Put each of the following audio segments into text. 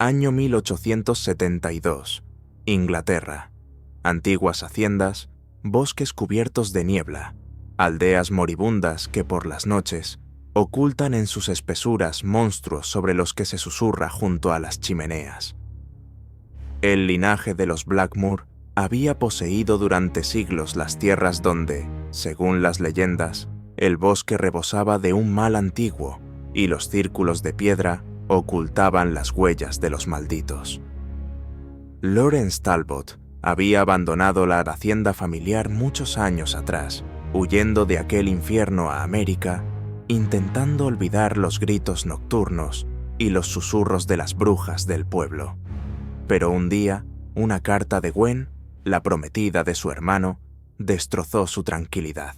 Año 1872. Inglaterra. Antiguas haciendas, bosques cubiertos de niebla, aldeas moribundas que por las noches ocultan en sus espesuras monstruos sobre los que se susurra junto a las chimeneas. El linaje de los Blackmoor había poseído durante siglos las tierras donde, según las leyendas, el bosque rebosaba de un mal antiguo y los círculos de piedra ocultaban las huellas de los malditos. Lawrence Talbot había abandonado la hacienda familiar muchos años atrás, huyendo de aquel infierno a América, intentando olvidar los gritos nocturnos y los susurros de las brujas del pueblo. Pero un día, una carta de Gwen, la prometida de su hermano, destrozó su tranquilidad.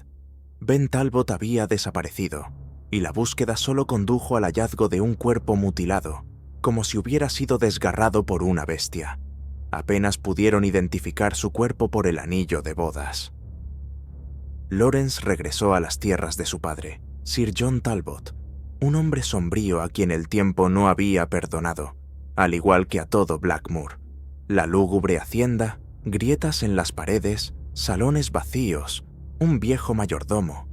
Ben Talbot había desaparecido, y la búsqueda solo condujo al hallazgo de un cuerpo mutilado, como si hubiera sido desgarrado por una bestia. Apenas pudieron identificar su cuerpo por el anillo de bodas. Lawrence regresó a las tierras de su padre, Sir John Talbot, un hombre sombrío a quien el tiempo no había perdonado, al igual que a todo Blackmoor. La lúgubre hacienda, grietas en las paredes, salones vacíos, un viejo mayordomo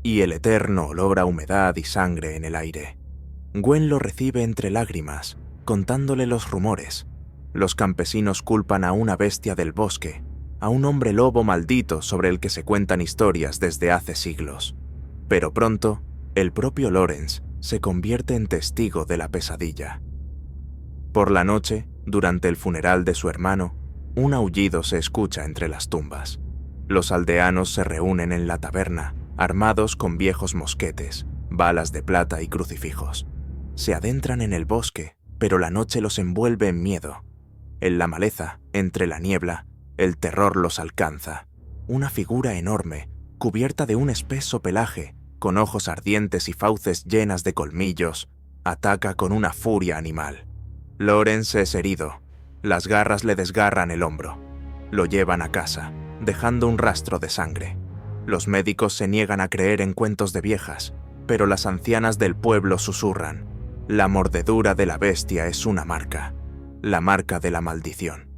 y el eterno olor a humedad y sangre en el aire. Gwen lo recibe entre lágrimas, contándole los rumores. Los campesinos culpan a una bestia del bosque, a un hombre lobo maldito sobre el que se cuentan historias desde hace siglos. Pero pronto, el propio Lawrence se convierte en testigo de la pesadilla. Por la noche, durante el funeral de su hermano, un aullido se escucha entre las tumbas. Los aldeanos se reúnen en la taberna, armados con viejos mosquetes, balas de plata y crucifijos. Se adentran en el bosque, pero la noche los envuelve en miedo. En la maleza, entre la niebla, el terror los alcanza. Una figura enorme, cubierta de un espeso pelaje, con ojos ardientes y fauces llenas de colmillos, ataca con una furia animal. Lawrence es herido. Las garras le desgarran el hombro. Lo llevan a casa, dejando un rastro de sangre. Los médicos se niegan a creer en cuentos de viejas, pero las ancianas del pueblo susurran. La mordedura de la bestia es una marca, la marca de la maldición.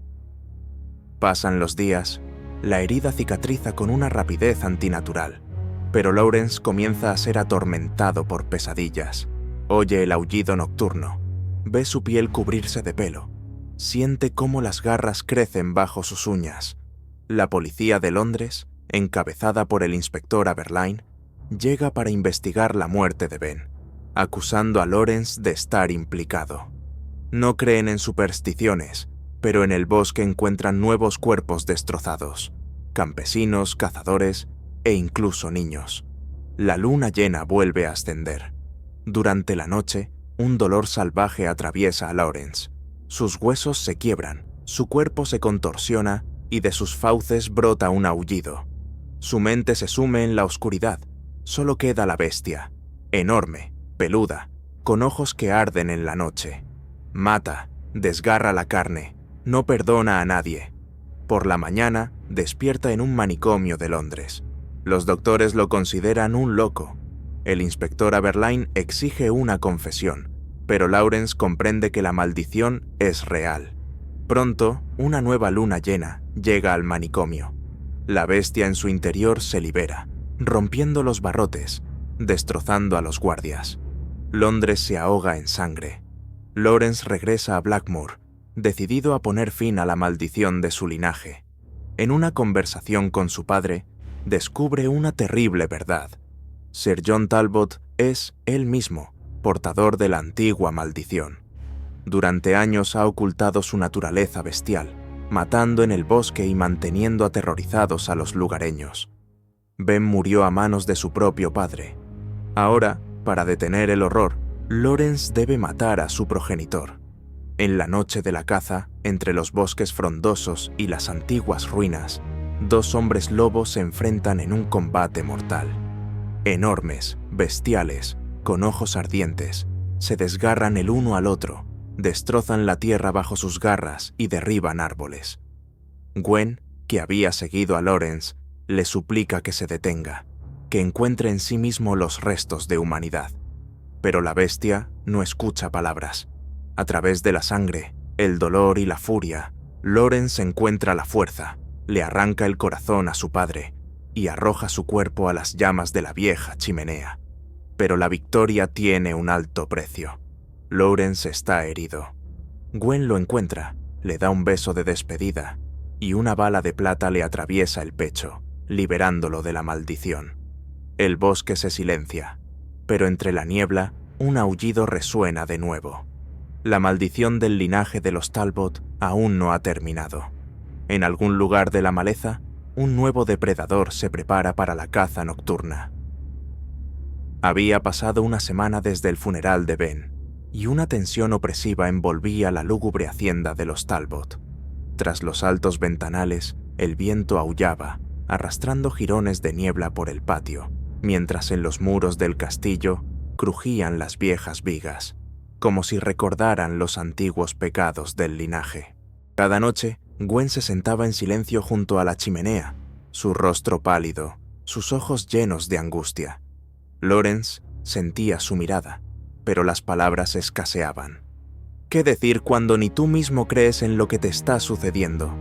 Pasan los días, la herida cicatriza con una rapidez antinatural, pero Lawrence comienza a ser atormentado por pesadillas. Oye el aullido nocturno, ve su piel cubrirse de pelo, siente cómo las garras crecen bajo sus uñas. La policía de Londres, encabezada por el inspector Aberline, llega para investigar la muerte de Ben, acusando a Lawrence de estar implicado. No creen en supersticiones, pero en el bosque encuentran nuevos cuerpos destrozados, campesinos, cazadores e incluso niños. La luna llena vuelve a ascender. Durante la noche, un dolor salvaje atraviesa a Lawrence. Sus huesos se quiebran, su cuerpo se contorsiona y de sus fauces brota un aullido. Su mente se sume en la oscuridad. Solo queda la bestia, enorme, peluda, con ojos que arden en la noche. Mata, desgarra la carne, no perdona a nadie. Por la mañana, despierta en un manicomio de Londres. Los doctores lo consideran un loco. El inspector Aberline exige una confesión, pero Lawrence comprende que la maldición es real. Pronto, una nueva luna llena llega al manicomio. La bestia en su interior se libera, rompiendo los barrotes, destrozando a los guardias. Londres se ahoga en sangre. Lawrence regresa a Blackmoor, decidido a poner fin a la maldición de su linaje. En una conversación con su padre, descubre una terrible verdad. Sir John Talbot es, él mismo, portador de la antigua maldición. Durante años ha ocultado su naturaleza bestial, matando en el bosque y manteniendo aterrorizados a los lugareños. Ben murió a manos de su propio padre. Ahora, para detener el horror, Lawrence debe matar a su progenitor. En la noche de la caza, entre los bosques frondosos y las antiguas ruinas, dos hombres lobos se enfrentan en un combate mortal. Enormes, bestiales, con ojos ardientes, se desgarran el uno al otro, destrozan la tierra bajo sus garras y derriban árboles. Gwen, que había seguido a Lawrence, le suplica que se detenga, que encuentre en sí mismo los restos de humanidad. Pero la bestia no escucha palabras. A través de la sangre, El dolor y la furia, Lawrence encuentra la fuerza, le arranca el corazón a su padre y arroja su cuerpo a las llamas de la vieja chimenea. Pero la victoria tiene un alto precio. Lawrence está herido. Gwen lo encuentra, le da un beso de despedida y una bala de plata le atraviesa el pecho, liberándolo de la maldición. El bosque se silencia, pero entre la niebla un aullido resuena de nuevo. La maldición del linaje de los Talbot aún no ha terminado. En algún lugar de la maleza, un nuevo depredador se prepara para la caza nocturna. Había pasado una semana desde el funeral de Ben, y una tensión opresiva envolvía la lúgubre hacienda de los Talbot. Tras los altos ventanales, el viento aullaba, arrastrando jirones de niebla por el patio, mientras en los muros del castillo crujían las viejas vigas, como si recordaran los antiguos pecados del linaje. Cada noche, Gwen se sentaba en silencio junto a la chimenea, su rostro pálido, sus ojos llenos de angustia. Lawrence sentía su mirada, pero las palabras escaseaban. ¿Qué decir cuando ni tú mismo crees en lo que te está sucediendo?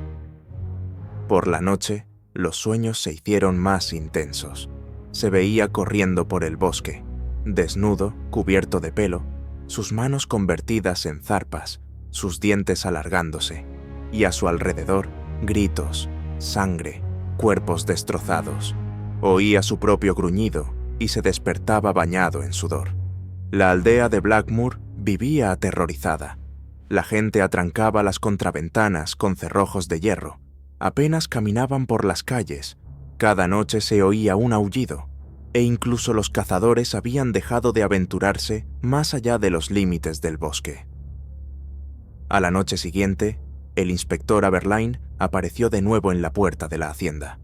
Por la noche, los sueños se hicieron más intensos. Se veía corriendo por el bosque, desnudo, cubierto de pelo, sus manos convertidas en zarpas, sus dientes alargándose, y a su alrededor, gritos, sangre, cuerpos destrozados. Oía su propio gruñido y se despertaba bañado en sudor. La aldea de Blackmoor vivía aterrorizada. La gente atrancaba las contraventanas con cerrojos de hierro. Apenas caminaban por las calles. Cada noche se oía un aullido, e incluso los cazadores habían dejado de aventurarse más allá de los límites del bosque. A la noche siguiente, el inspector Aberline apareció de nuevo en la puerta de la hacienda.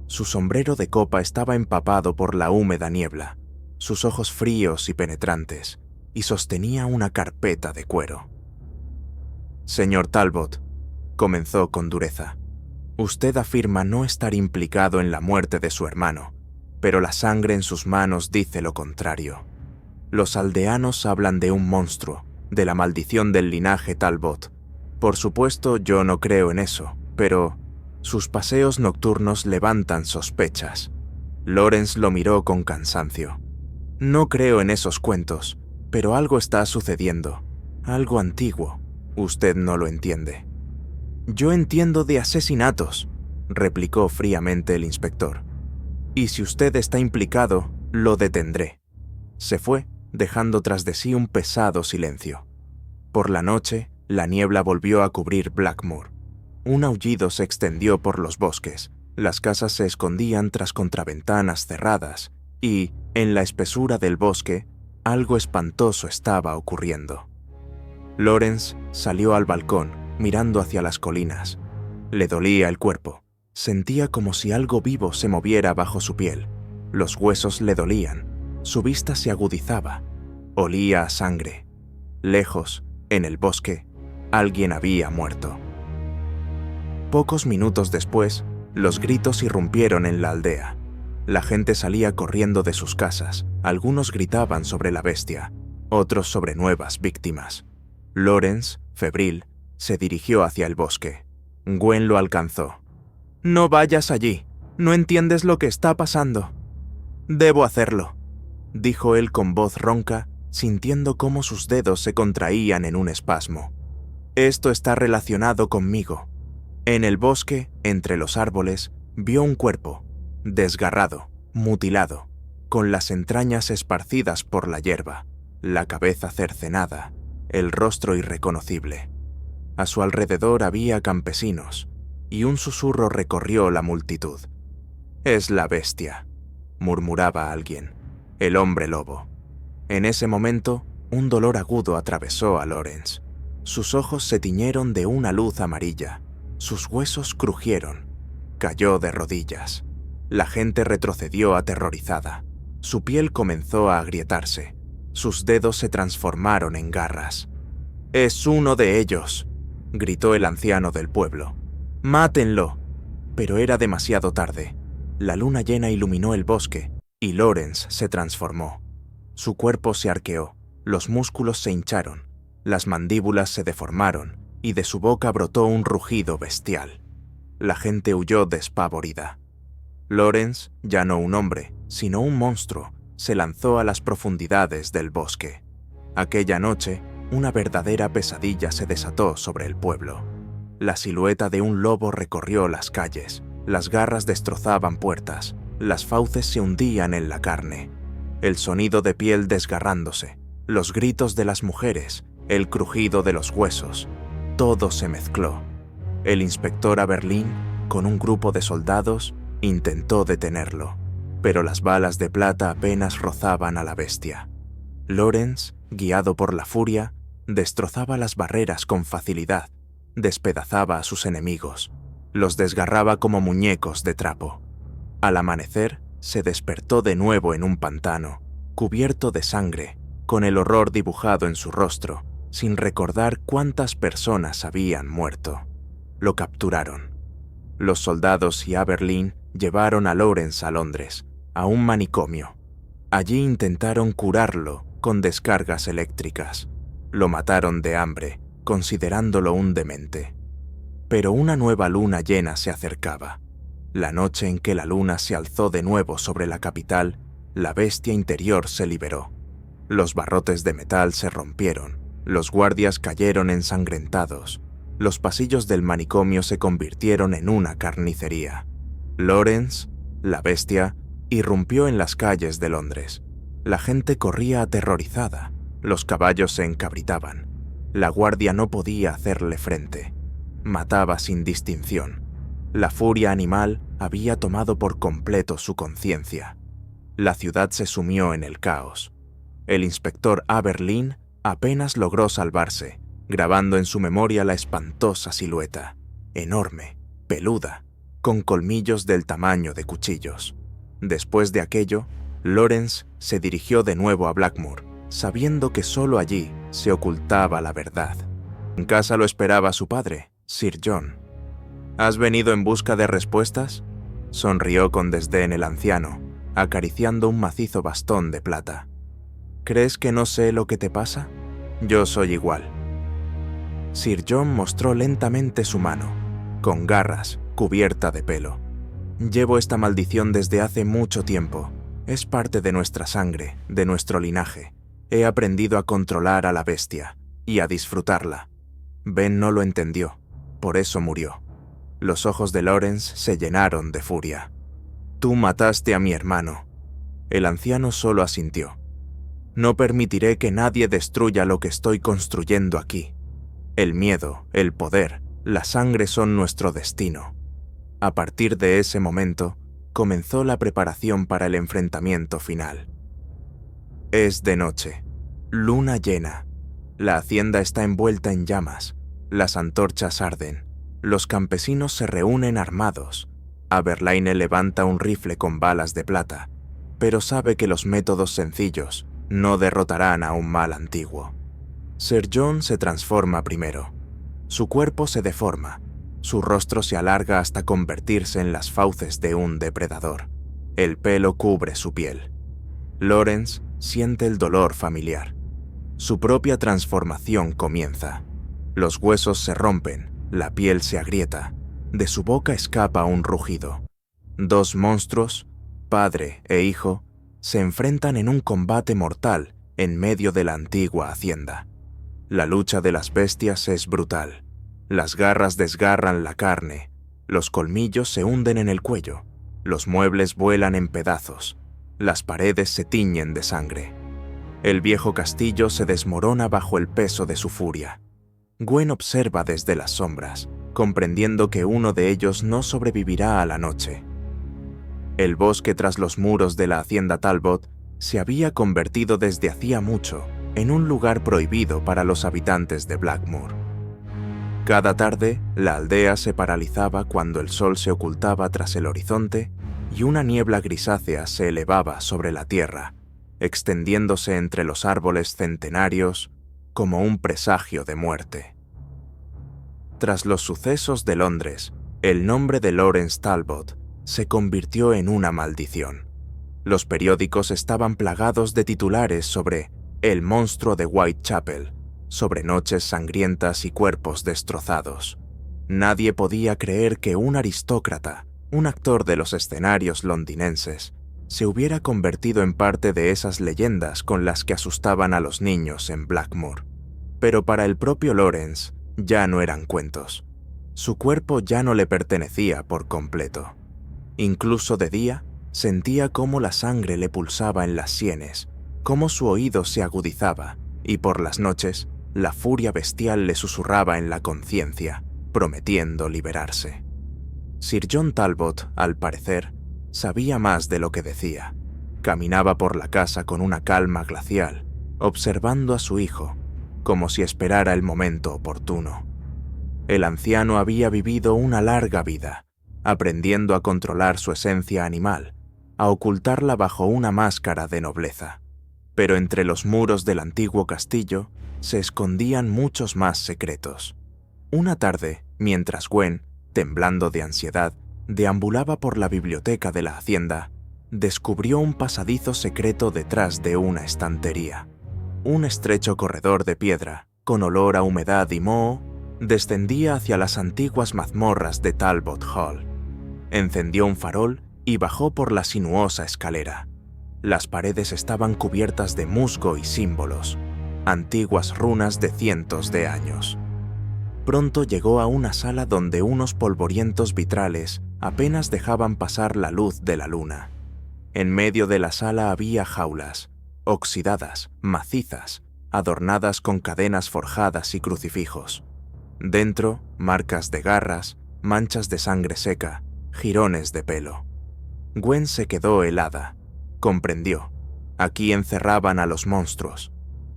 Su sombrero de copa estaba empapado por la húmeda niebla, sus ojos fríos y penetrantes, y sostenía una carpeta de cuero. «Señor Talbot», comenzó con dureza, «usted afirma no estar implicado en la muerte de su hermano, pero la sangre en sus manos dice lo contrario. Los aldeanos hablan de un monstruo, de la maldición del linaje Talbot. Por supuesto, yo no creo en eso, pero sus paseos nocturnos levantan sospechas». Lawrence lo miró con cansancio. «No creo en esos cuentos, pero algo está sucediendo, algo antiguo. Usted no lo entiende». «Yo entiendo de asesinatos», replicó fríamente el inspector. «Y si usted está implicado, lo detendré». Se fue, dejando tras de sí un pesado silencio. Por la noche, la niebla volvió a cubrir Blackmoor. Un aullido se extendió por los bosques, las casas se escondían tras contraventanas cerradas y, en la espesura del bosque, algo espantoso estaba ocurriendo. Lawrence salió al balcón, mirando hacia las colinas. Le dolía el cuerpo. Sentía como si algo vivo se moviera bajo su piel. Los huesos le dolían. Su vista se agudizaba. Olía a sangre. Lejos, en el bosque, alguien había muerto. Pocos minutos después, los gritos irrumpieron en la aldea. La gente salía corriendo de sus casas. Algunos gritaban sobre la bestia, otros sobre nuevas víctimas. Lawrence, febril, se dirigió hacia el bosque. Gwen lo alcanzó. «No vayas allí. No entiendes lo que está pasando». «Debo hacerlo», dijo él con voz ronca, sintiendo cómo sus dedos se contraían en un espasmo. «Esto está relacionado conmigo». En el bosque, entre los árboles, vio un cuerpo, desgarrado, mutilado, con las entrañas esparcidas por la hierba, la cabeza cercenada, el rostro irreconocible. A su alrededor había campesinos, y un susurro recorrió la multitud. «Es la bestia», murmuraba alguien, «el hombre lobo». En ese momento, un dolor agudo atravesó a Lawrence. Sus ojos se tiñeron de una luz amarilla, sus huesos crujieron. Cayó de rodillas. La gente retrocedió aterrorizada. Su piel comenzó a agrietarse. Sus dedos se transformaron en garras. «Es uno de ellos», gritó el anciano del pueblo. «¡Mátenlo!». Pero era demasiado tarde. La luna llena iluminó el bosque y Lawrence se transformó. Su cuerpo se arqueó, los músculos se hincharon, las mandíbulas se deformaron y de su boca brotó un rugido bestial. La gente huyó despavorida. Lawrence, ya no un hombre, sino un monstruo, se lanzó a las profundidades del bosque. Aquella noche, una verdadera pesadilla se desató sobre el pueblo. La silueta de un lobo recorrió las calles, las garras destrozaban puertas, las fauces se hundían en la carne. El sonido de piel desgarrándose, los gritos de las mujeres, el crujido de los huesos, todo se mezcló. El inspector Aberlin, con un grupo de soldados, intentó detenerlo, pero las balas de plata apenas rozaban a la bestia. Lawrence, guiado por la furia, destrozaba las barreras con facilidad, despedazaba a sus enemigos, los desgarraba como muñecos de trapo. Al amanecer, se despertó de nuevo en un pantano, cubierto de sangre, con el horror dibujado en su rostro, sin recordar cuántas personas habían muerto. Lo capturaron. Los soldados y Aberlin llevaron a Lawrence a Londres, a un manicomio. Allí intentaron curarlo con descargas eléctricas. Lo mataron de hambre, considerándolo un demente. Pero una nueva luna llena se acercaba. La noche en que la luna se alzó de nuevo sobre la capital, la bestia interior se liberó. Los barrotes de metal se rompieron, los guardias cayeron ensangrentados, los pasillos del manicomio se convirtieron en una carnicería. Lawrence, la bestia, irrumpió en las calles de Londres. La gente corría aterrorizada, los caballos se encabritaban. La guardia no podía hacerle frente. Mataba sin distinción. La furia animal había tomado por completo su conciencia. La ciudad se sumió en el caos. El inspector Aberlin apenas logró salvarse, grabando en su memoria la espantosa silueta, enorme, peluda, con colmillos del tamaño de cuchillos. Después de aquello, Lawrence se dirigió de nuevo a Blackmoor, sabiendo que solo allí se ocultaba la verdad. En casa lo esperaba su padre, Sir John. ¿Has venido en busca de respuestas?, sonrió con desdén el anciano, acariciando un macizo bastón de plata. ¿Crees que no sé lo que te pasa? Yo soy igual. Sir John mostró lentamente su mano, con garras, cubierta de pelo. Llevo esta maldición desde hace mucho tiempo. Es parte de nuestra sangre, de nuestro linaje. He aprendido a controlar a la bestia y a disfrutarla. Ben no lo entendió, por eso murió. Los ojos de Lawrence se llenaron de furia. Tú mataste a mi hermano. El anciano solo asintió. No permitiré que nadie destruya lo que estoy construyendo aquí. El miedo, el poder, la sangre son nuestro destino. A partir de ese momento, comenzó la preparación para el enfrentamiento final. Es de noche, luna llena. La hacienda está envuelta en llamas, las antorchas arden, los campesinos se reúnen armados. Aberline levanta un rifle con balas de plata, pero sabe que los métodos sencillos no derrotarán a un mal antiguo. Sir John se transforma primero. Su cuerpo se deforma, su rostro se alarga hasta convertirse en las fauces de un depredador. El pelo cubre su piel. Lawrence siente el dolor familiar. Su propia transformación comienza. Los huesos se rompen, la piel se agrieta. De su boca escapa un rugido. Dos monstruos, padre e hijo, se enfrentan en un combate mortal en medio de la antigua hacienda. La lucha de las bestias es brutal. Las garras desgarran la carne, los colmillos se hunden en el cuello, los muebles vuelan en pedazos, las paredes se tiñen de sangre. El viejo castillo se desmorona bajo el peso de su furia. Gwen observa desde las sombras, comprendiendo que uno de ellos no sobrevivirá a la noche. El bosque tras los muros de la hacienda Talbot se había convertido desde hacía mucho en un lugar prohibido para los habitantes de Blackmoor. Cada tarde, la aldea se paralizaba cuando el sol se ocultaba tras el horizonte y una niebla grisácea se elevaba sobre la tierra, extendiéndose entre los árboles centenarios como un presagio de muerte. Tras los sucesos de Londres, el nombre de Lawrence Talbot se convirtió en una maldición. Los periódicos estaban plagados de titulares sobre el monstruo de Whitechapel, sobre noches sangrientas y cuerpos destrozados. Nadie podía creer que un aristócrata, un actor de los escenarios londinenses, se hubiera convertido en parte de esas leyendas con las que asustaban a los niños en Blackmoor. Pero para el propio Lawrence ya no eran cuentos. Su cuerpo ya no le pertenecía por completo. Incluso de día, sentía cómo la sangre le pulsaba en las sienes, cómo su oído se agudizaba, y por las noches, la furia bestial le susurraba en la conciencia, prometiendo liberarse. Sir John Talbot, al parecer, sabía más de lo que decía. Caminaba por la casa con una calma glacial, observando a su hijo, como si esperara el momento oportuno. El anciano había vivido una larga vida, aprendiendo a controlar su esencia animal, a ocultarla bajo una máscara de nobleza. Pero entre los muros del antiguo castillo se escondían muchos más secretos. Una tarde, mientras Gwen, temblando de ansiedad, deambulaba por la biblioteca de la hacienda, descubrió un pasadizo secreto detrás de una estantería. Un estrecho corredor de piedra, con olor a humedad y moho, descendía hacia las antiguas mazmorras de Talbot Hall. Encendió un farol y bajó por la sinuosa escalera. Las paredes estaban cubiertas de musgo y símbolos, antiguas runas de cientos de años. Pronto llegó a una sala donde unos polvorientos vitrales apenas dejaban pasar la luz de la luna. En medio de la sala había jaulas, oxidadas, macizas, adornadas con cadenas forjadas y crucifijos. Dentro, marcas de garras, manchas de sangre seca, jirones de pelo. Gwen se quedó helada. Comprendió. Aquí encerraban a los monstruos.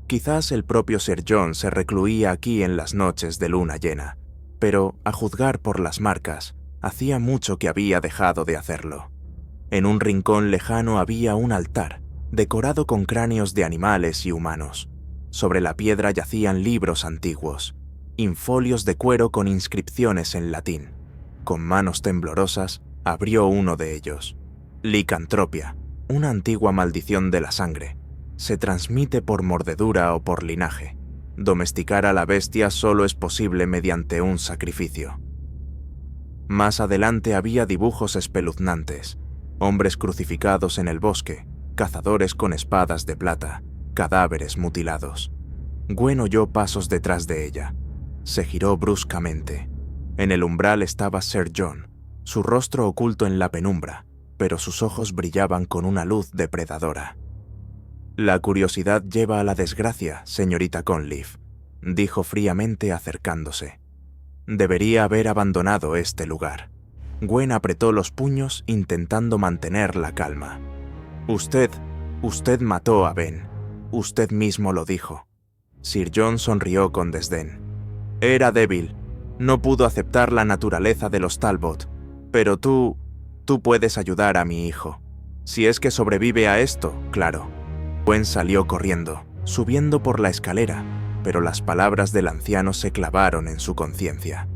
Quizás el propio Sir John se recluía aquí en las noches de luna llena, pero, a juzgar por las marcas, hacía mucho que había dejado de hacerlo. En un rincón lejano había un altar, decorado con cráneos de animales y humanos. Sobre la piedra yacían libros antiguos, infolios de cuero con inscripciones en latín. Con manos temblorosas, abrió uno de ellos. Licantropia, una antigua maldición de la sangre. Se transmite por mordedura o por linaje. Domesticar a la bestia solo es posible mediante un sacrificio. Más adelante había dibujos espeluznantes, hombres crucificados en el bosque, cazadores con espadas de plata, cadáveres mutilados. Gwen oyó pasos detrás de ella. Se giró bruscamente. En el umbral estaba Sir John, su rostro oculto en la penumbra, pero sus ojos brillaban con una luz depredadora. «La curiosidad lleva a la desgracia, señorita Conliffe», dijo fríamente acercándose. «Debería haber abandonado este lugar». Gwen apretó los puños intentando mantener la calma. Usted mató a Ben. Usted mismo lo dijo». Sir John sonrió con desdén. «Era débil. No pudo aceptar la naturaleza de los Talbot. Pero tú puedes ayudar a mi hijo. Si es que sobrevive a esto, claro». Gwen salió corriendo, subiendo por la escalera, pero las palabras del anciano se clavaron en su conciencia.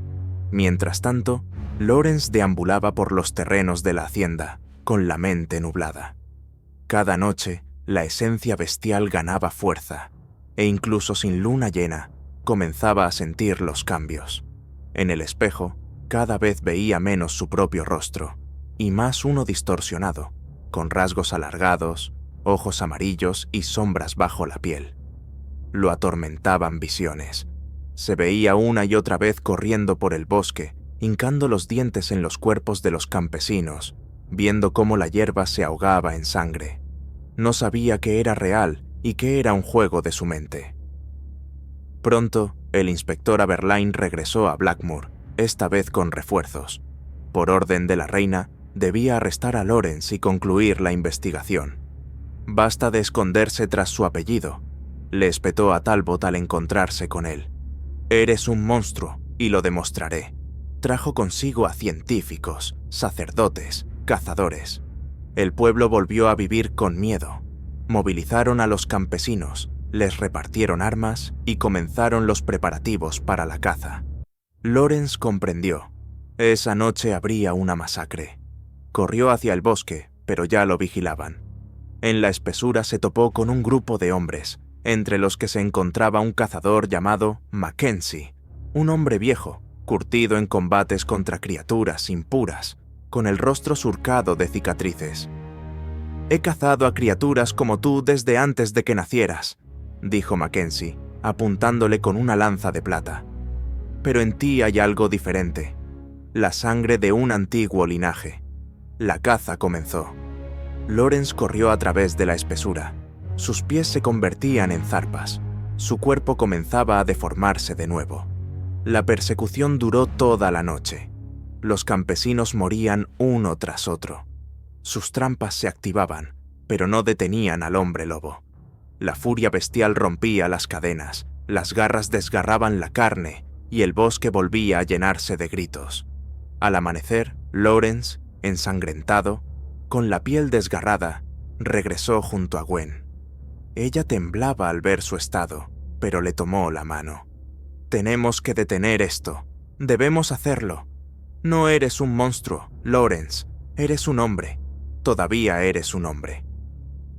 Mientras tanto, Lawrence deambulaba por los terrenos de la hacienda, con la mente nublada. Cada noche, la esencia bestial ganaba fuerza, e incluso sin luna llena, comenzaba a sentir los cambios. En el espejo, cada vez veía menos su propio rostro, y más uno distorsionado, con rasgos alargados, ojos amarillos y sombras bajo la piel. Lo atormentaban visiones. Se veía una y otra vez corriendo por el bosque, hincando los dientes en los cuerpos de los campesinos, viendo cómo la hierba se ahogaba en sangre. No sabía qué era real y qué era un juego de su mente. Pronto, el inspector Aberline regresó a Blackmoor, esta vez con refuerzos. Por orden de la reina, debía arrestar a Lawrence y concluir la investigación. «Basta de esconderse tras su apellido», le espetó a Talbot al encontrarse con él. «Eres un monstruo, y lo demostraré». Trajo consigo a científicos, sacerdotes, cazadores. El pueblo volvió a vivir con miedo. Movilizaron a los campesinos, les repartieron armas y comenzaron los preparativos para la caza. Lawrence comprendió. Esa noche habría una masacre. Corrió hacia el bosque, pero ya lo vigilaban. En la espesura se topó con un grupo de hombres, entre los que se encontraba un cazador llamado Mackenzie, un hombre viejo, curtido en combates contra criaturas impuras, con el rostro surcado de cicatrices. «He cazado a criaturas como tú desde antes de que nacieras», dijo Mackenzie, apuntándole con una lanza de plata. «Pero en ti hay algo diferente, la sangre de un antiguo linaje». La caza comenzó. Lawrence corrió a través de la espesura. Sus pies se convertían en zarpas. Su cuerpo comenzaba a deformarse de nuevo. La persecución duró toda la noche. Los campesinos morían uno tras otro. Sus trampas se activaban, pero no detenían al hombre lobo. La furia bestial rompía las cadenas, las garras desgarraban la carne y el bosque volvía a llenarse de gritos. Al amanecer, Lawrence, ensangrentado, con la piel desgarrada, regresó junto a Gwen. Ella temblaba al ver su estado, pero le tomó la mano. «Tenemos que detener esto. Debemos hacerlo. No eres un monstruo, Lawrence. Eres un hombre. Todavía eres un hombre».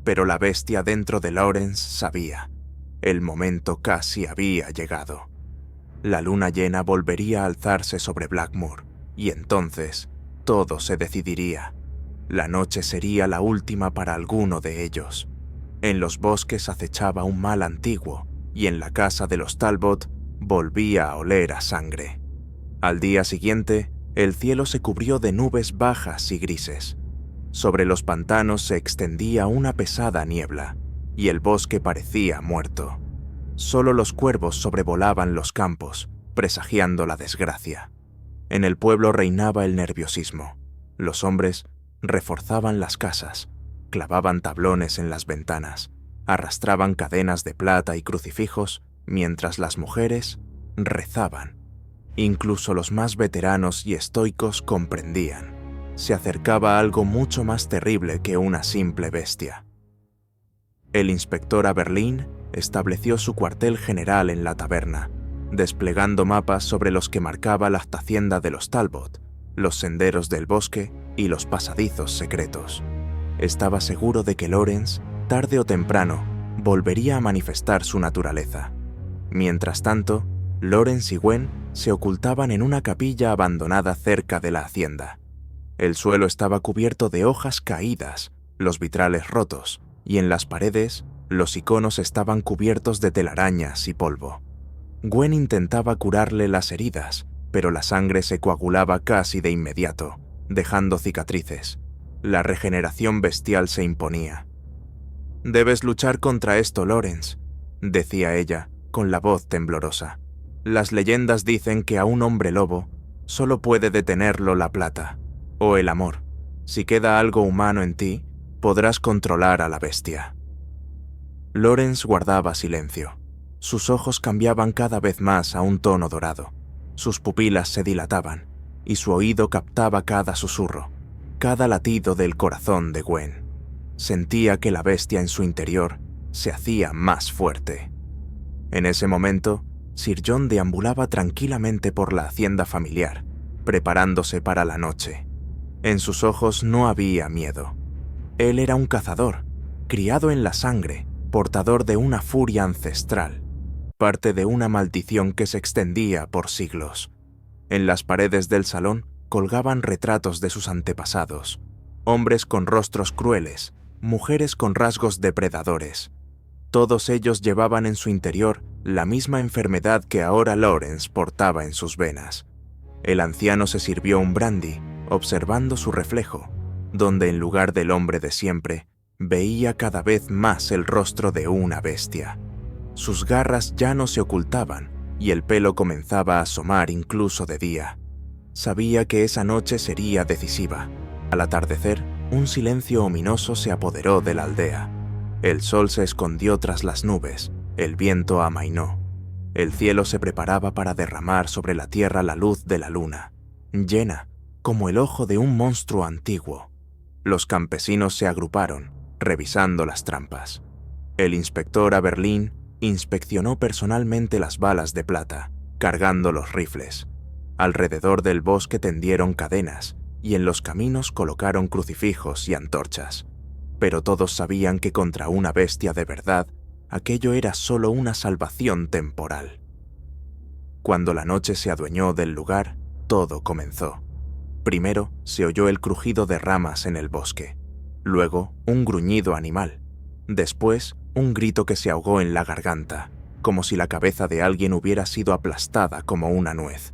Pero la bestia dentro de Lawrence sabía. El momento casi había llegado. La luna llena volvería a alzarse sobre Blackmoor, y entonces todo se decidiría. La noche sería la última para alguno de ellos. En los bosques acechaba un mal antiguo, y en la casa de los Talbot volvía a oler a sangre. Al día siguiente, el cielo se cubrió de nubes bajas y grises. Sobre los pantanos se extendía una pesada niebla, y el bosque parecía muerto. Solo los cuervos sobrevolaban los campos, presagiando la desgracia. En el pueblo reinaba el nerviosismo. Los hombres reforzaban las casas, clavaban tablones en las ventanas, arrastraban cadenas de plata y crucifijos, mientras las mujeres rezaban. Incluso los más veteranos y estoicos comprendían. Se acercaba algo mucho más terrible que una simple bestia. El inspector Aberlin estableció su cuartel general en la taberna, desplegando mapas sobre los que marcaba la hacienda de los Talbot, los senderos del bosque y los pasadizos secretos. Estaba seguro de que Lawrence, tarde o temprano, volvería a manifestar su naturaleza. Mientras tanto, Lawrence y Gwen se ocultaban en una capilla abandonada cerca de la hacienda. El suelo estaba cubierto de hojas caídas, los vitrales rotos, y en las paredes los iconos estaban cubiertos de telarañas y polvo. Gwen intentaba curarle las heridas, pero la sangre se coagulaba casi de inmediato, dejando cicatrices. La regeneración bestial se imponía. «Debes luchar contra esto, Lawrence», decía ella, con la voz temblorosa. «Las leyendas dicen que a un hombre lobo solo puede detenerlo la plata, o el amor. Si queda algo humano en ti, podrás controlar a la bestia». Lawrence guardaba silencio. Sus ojos cambiaban cada vez más a un tono dorado. Sus pupilas se dilataban, y su oído captaba cada susurro, cada latido del corazón de Gwen. Sentía que la bestia en su interior se hacía más fuerte. En ese momento, Sir John deambulaba tranquilamente por la hacienda familiar, preparándose para la noche. En sus ojos no había miedo. Él era un cazador, criado en la sangre, portador de una furia ancestral, parte de una maldición que se extendía por siglos. En las paredes del salón colgaban retratos de sus antepasados, hombres con rostros crueles, mujeres con rasgos depredadores. Todos ellos llevaban en su interior la misma enfermedad que ahora Lawrence portaba en sus venas. El anciano se sirvió un brandy, observando su reflejo, donde en lugar del hombre de siempre, veía cada vez más el rostro de una bestia. Sus garras ya no se ocultaban, y el pelo comenzaba a asomar incluso de día. Sabía que esa noche sería decisiva. Al atardecer, un silencio ominoso se apoderó de la aldea. El sol se escondió tras las nubes, el viento amainó. El cielo se preparaba para derramar sobre la tierra la luz de la luna, llena, como el ojo de un monstruo antiguo. Los campesinos se agruparon, revisando las trampas. El inspector Aberlin inspeccionó personalmente las balas de plata, cargando los rifles. Alrededor del bosque tendieron cadenas, y en los caminos colocaron crucifijos y antorchas. Pero todos sabían que contra una bestia de verdad aquello era solo una salvación temporal. Cuando la noche se adueñó del lugar, todo comenzó. Primero se oyó el crujido de ramas en el bosque, luego un gruñido animal, después un grito que se ahogó en la garganta, como si la cabeza de alguien hubiera sido aplastada como una nuez.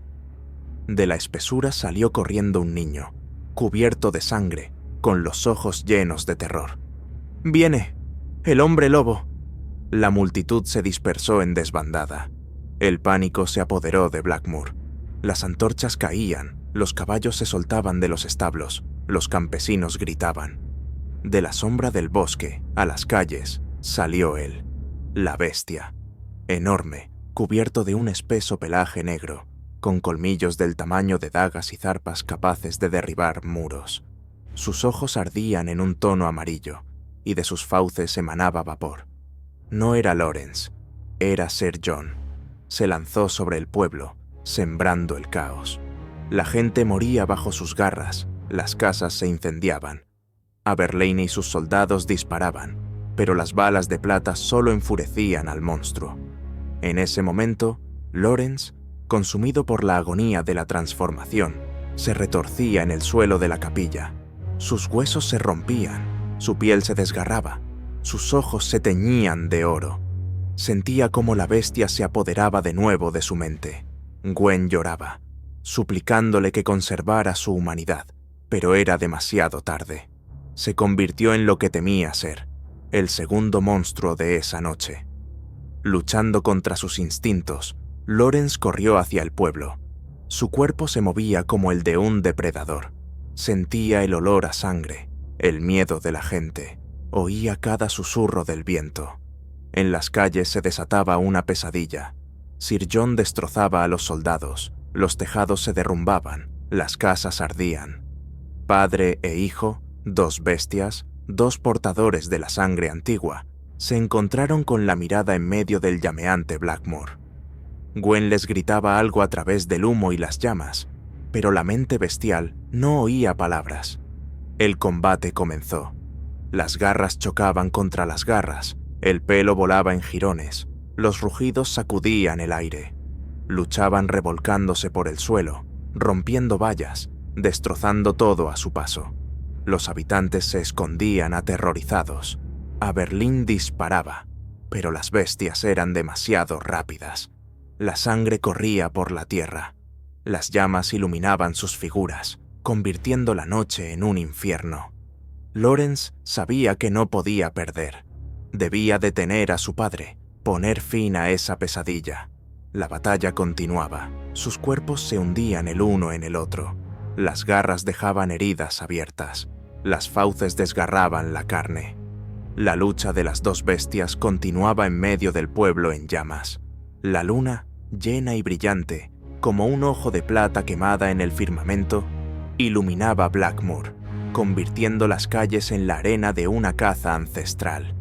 De la espesura salió corriendo un niño, cubierto de sangre, con los ojos llenos de terror. ¡Viene! ¡El hombre lobo! La multitud se dispersó en desbandada. El pánico se apoderó de Blackmoor. Las antorchas caían, los caballos se soltaban de los establos, los campesinos gritaban. De la sombra del bosque, a las calles, salió él, la bestia, enorme, cubierto de un espeso pelaje negro, con colmillos del tamaño de dagas y zarpas capaces de derribar muros. Sus ojos ardían en un tono amarillo, y de sus fauces emanaba vapor. No era Lawrence, era Sir John. Se lanzó sobre el pueblo, sembrando el caos. La gente moría bajo sus garras, las casas se incendiaban. Aberlane y sus soldados disparaban, pero las balas de plata solo enfurecían al monstruo. En ese momento, Lawrence, consumido por la agonía de la transformación, se retorcía en el suelo de la capilla. Sus huesos se rompían, su piel se desgarraba, sus ojos se teñían de oro. Sentía cómo la bestia se apoderaba de nuevo de su mente. Gwen lloraba, suplicándole que conservara su humanidad, pero era demasiado tarde. Se convirtió en lo que temía ser, el segundo monstruo de esa noche. Luchando contra sus instintos, Lawrence corrió hacia el pueblo. Su cuerpo se movía como el de un depredador. Sentía el olor a sangre, el miedo de la gente, oía cada susurro del viento. En las calles se desataba una pesadilla. Sir John destrozaba a los soldados, los tejados se derrumbaban, las casas ardían. Padre e hijo, dos bestias, dos portadores de la sangre antigua, se encontraron con la mirada en medio del llameante Blackmoor. Gwen les gritaba algo a través del humo y las llamas, pero la mente bestial no oía palabras. El combate comenzó. Las garras chocaban contra las garras, el pelo volaba en jirones, los rugidos sacudían el aire. Luchaban revolcándose por el suelo, rompiendo vallas, destrozando todo a su paso. Los habitantes se escondían aterrorizados. Aberlane disparaba, pero las bestias eran demasiado rápidas. La sangre corría por la tierra. Las llamas iluminaban sus figuras, convirtiendo la noche en un infierno. Lawrence sabía que no podía perder. Debía detener a su padre, poner fin a esa pesadilla. La batalla continuaba. Sus cuerpos se hundían el uno en el otro. Las garras dejaban heridas abiertas. Las fauces desgarraban la carne. La lucha de las dos bestias continuaba en medio del pueblo en llamas. La luna, llena y brillante, como un ojo de plata quemada en el firmamento, iluminaba Blackmoor, convirtiendo las calles en la arena de una caza ancestral.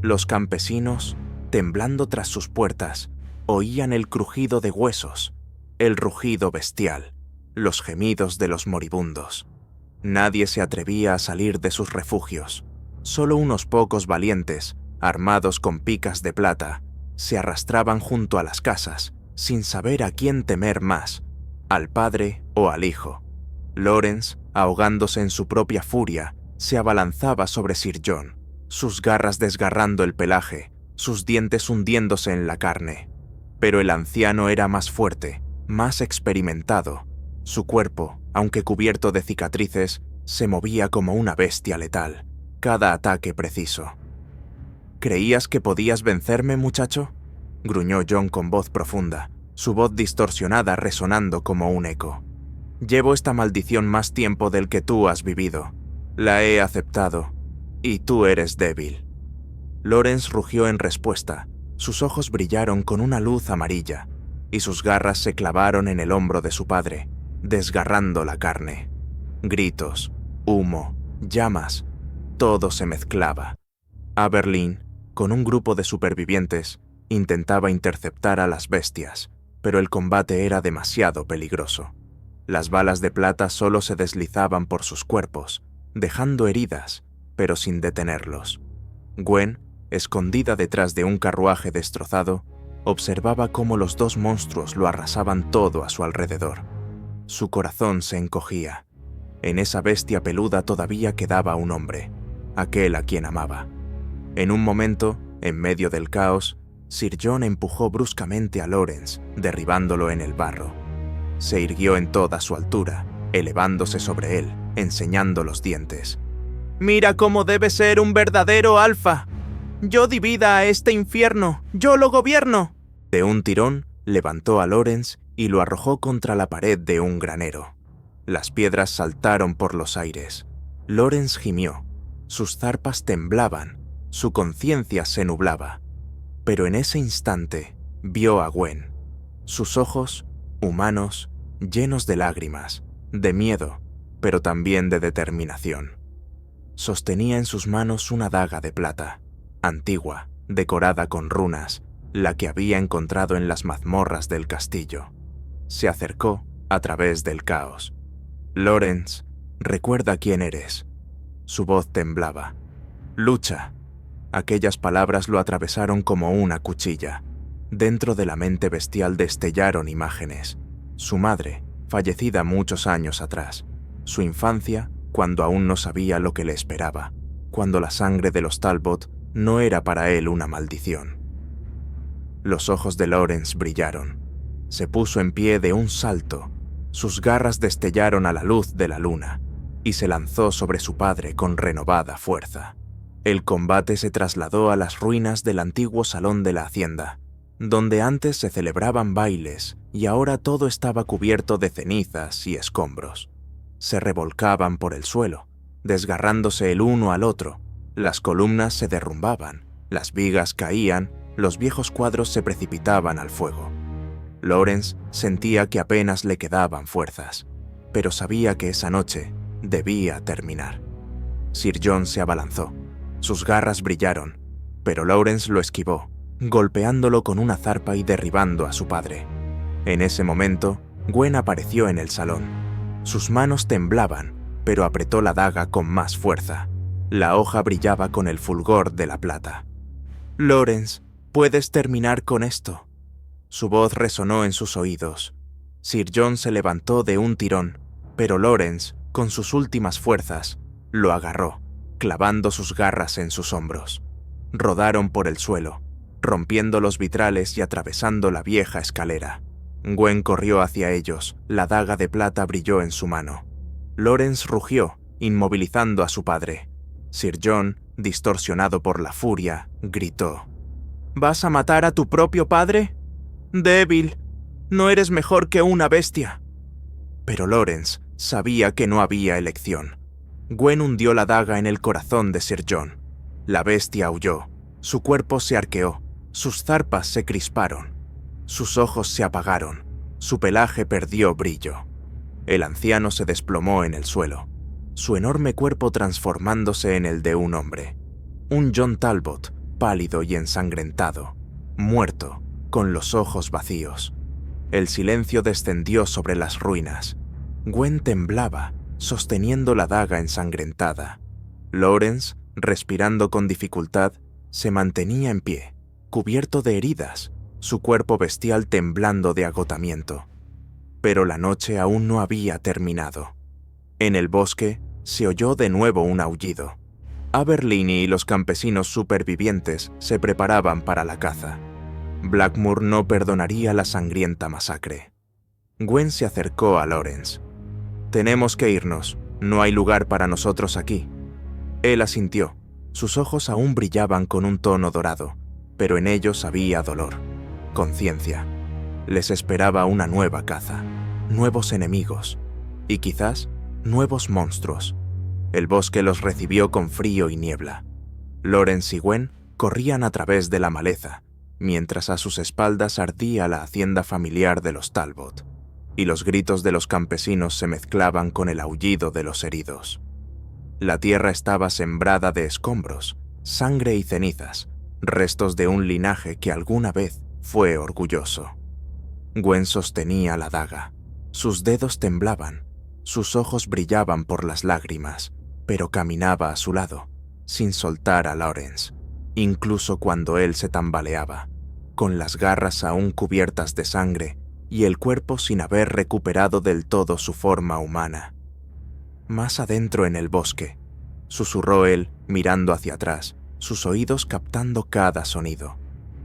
Los campesinos, temblando tras sus puertas, oían el crujido de huesos, el rugido bestial, los gemidos de los moribundos. Nadie se atrevía a salir de sus refugios. Solo unos pocos valientes, armados con picas de plata, se arrastraban junto a las casas, sin saber a quién temer más, al padre o al hijo. Lawrence, ahogándose en su propia furia, se abalanzaba sobre Sir John, sus garras desgarrando el pelaje, sus dientes hundiéndose en la carne. Pero el anciano era más fuerte, más experimentado. Su cuerpo, aunque cubierto de cicatrices, se movía como una bestia letal, cada ataque preciso. ¿Creías que podías vencerme, muchacho?, gruñó John con voz profunda, su voz distorsionada resonando como un eco. Llevo esta maldición más tiempo del que tú has vivido. La he aceptado, y tú eres débil. Lawrence rugió en respuesta, sus ojos brillaron con una luz amarilla, y sus garras se clavaron en el hombro de su padre, desgarrando la carne. Gritos, humo, llamas, todo se mezclaba. Aberlane, con un grupo de supervivientes, intentaba interceptar a las bestias, pero el combate era demasiado peligroso. Las balas de plata solo se deslizaban por sus cuerpos, dejando heridas, pero sin detenerlos. Gwen, Escondida detrás de un carruaje destrozado, observaba cómo los dos monstruos lo arrasaban todo a su alrededor. Su corazón se encogía. En esa bestia peluda todavía quedaba un hombre, aquel a quien amaba. En un momento, en medio del caos, Sir John empujó bruscamente a Lawrence, derribándolo en el barro. Se irguió en toda su altura, elevándose sobre él, enseñando los dientes. «¡Mira cómo debe ser un verdadero alfa! Yo di vida a este infierno, yo lo gobierno». De un tirón, levantó a Lawrence y lo arrojó contra la pared de un granero. Las piedras saltaron por los aires. Lawrence gimió. Sus zarpas temblaban, su conciencia se nublaba. Pero en ese instante vio a Gwen. Sus ojos, humanos, llenos de lágrimas, de miedo, pero también de determinación. Sostenía en sus manos una daga de plata, antigua, decorada con runas, la que había encontrado en las mazmorras del castillo. Se acercó a través del caos. «Lawrence, recuerda quién eres». Su voz temblaba. «Lucha». Aquellas palabras lo atravesaron como una cuchilla. Dentro de la mente bestial destellaron imágenes. Su madre, fallecida muchos años atrás. Su infancia, cuando aún no sabía lo que le esperaba. Cuando la sangre de los Talbot no era para él una maldición. Los ojos de Lawrence brillaron. Se puso en pie de un salto. Sus garras destellaron a la luz de la luna y se lanzó sobre su padre con renovada fuerza. El combate se trasladó a las ruinas del antiguo salón de la hacienda, donde antes se celebraban bailes y ahora todo estaba cubierto de cenizas y escombros. Se revolcaban por el suelo, desgarrándose el uno al otro. Las columnas se derrumbaban, las vigas caían, los viejos cuadros se precipitaban al fuego. Lawrence sentía que apenas le quedaban fuerzas, pero sabía que esa noche debía terminar. Sir John se abalanzó. Sus garras brillaron, pero Lawrence lo esquivó, golpeándolo con una zarpa y derribando a su padre. En ese momento, Gwen apareció en el salón. Sus manos temblaban, pero apretó la daga con más fuerza. La hoja brillaba con el fulgor de la plata. «Lawrence, puedes terminar con esto». Su voz resonó en sus oídos. Sir John se levantó de un tirón, pero Lawrence, con sus últimas fuerzas, lo agarró, clavando sus garras en sus hombros. Rodaron por el suelo, rompiendo los vitrales y atravesando la vieja escalera. Gwen corrió hacia ellos, la daga de plata brilló en su mano. Lawrence rugió, inmovilizando a su padre. Sir John, distorsionado por la furia, gritó: «¿Vas a matar a tu propio padre? Débil, no eres mejor que una bestia». Pero Lawrence sabía que no había elección. Gwen hundió la daga en el corazón de Sir John. La bestia aulló, su cuerpo se arqueó, sus zarpas se crisparon, sus ojos se apagaron, su pelaje perdió brillo. El anciano se desplomó en el suelo, su enorme cuerpo transformándose en el de un hombre. Un John Talbot, pálido y ensangrentado, muerto, con los ojos vacíos. El silencio descendió sobre las ruinas. Gwen temblaba, sosteniendo la daga ensangrentada. Lawrence, respirando con dificultad, se mantenía en pie, cubierto de heridas, su cuerpo bestial temblando de agotamiento. Pero la noche aún no había terminado. En el bosque se oyó de nuevo un aullido. Aberlini y los campesinos supervivientes se preparaban para la caza. Blackmoor no perdonaría la sangrienta masacre. Gwen se acercó a Lawrence. «Tenemos que irnos, no hay lugar para nosotros aquí». Él asintió. Sus ojos aún brillaban con un tono dorado, pero en ellos había dolor, conciencia. Les esperaba una nueva caza, nuevos enemigos y quizás nuevos monstruos. El bosque los recibió con frío y niebla. Lawrence y Gwen corrían a través de la maleza, mientras a sus espaldas ardía la hacienda familiar de los Talbot, y los gritos de los campesinos se mezclaban con el aullido de los heridos. La tierra estaba sembrada de escombros, sangre y cenizas, restos de un linaje que alguna vez fue orgulloso. Gwen sostenía la daga. Sus dedos temblaban, sus ojos brillaban por las lágrimas, pero caminaba a su lado, sin soltar a Lawrence. incluso cuando él se tambaleaba, con las garras aún cubiertas de sangre y el cuerpo sin haber recuperado del todo su forma humana. Más adentro en el bosque, susurró él mirando hacia atrás, sus oídos captando cada sonido.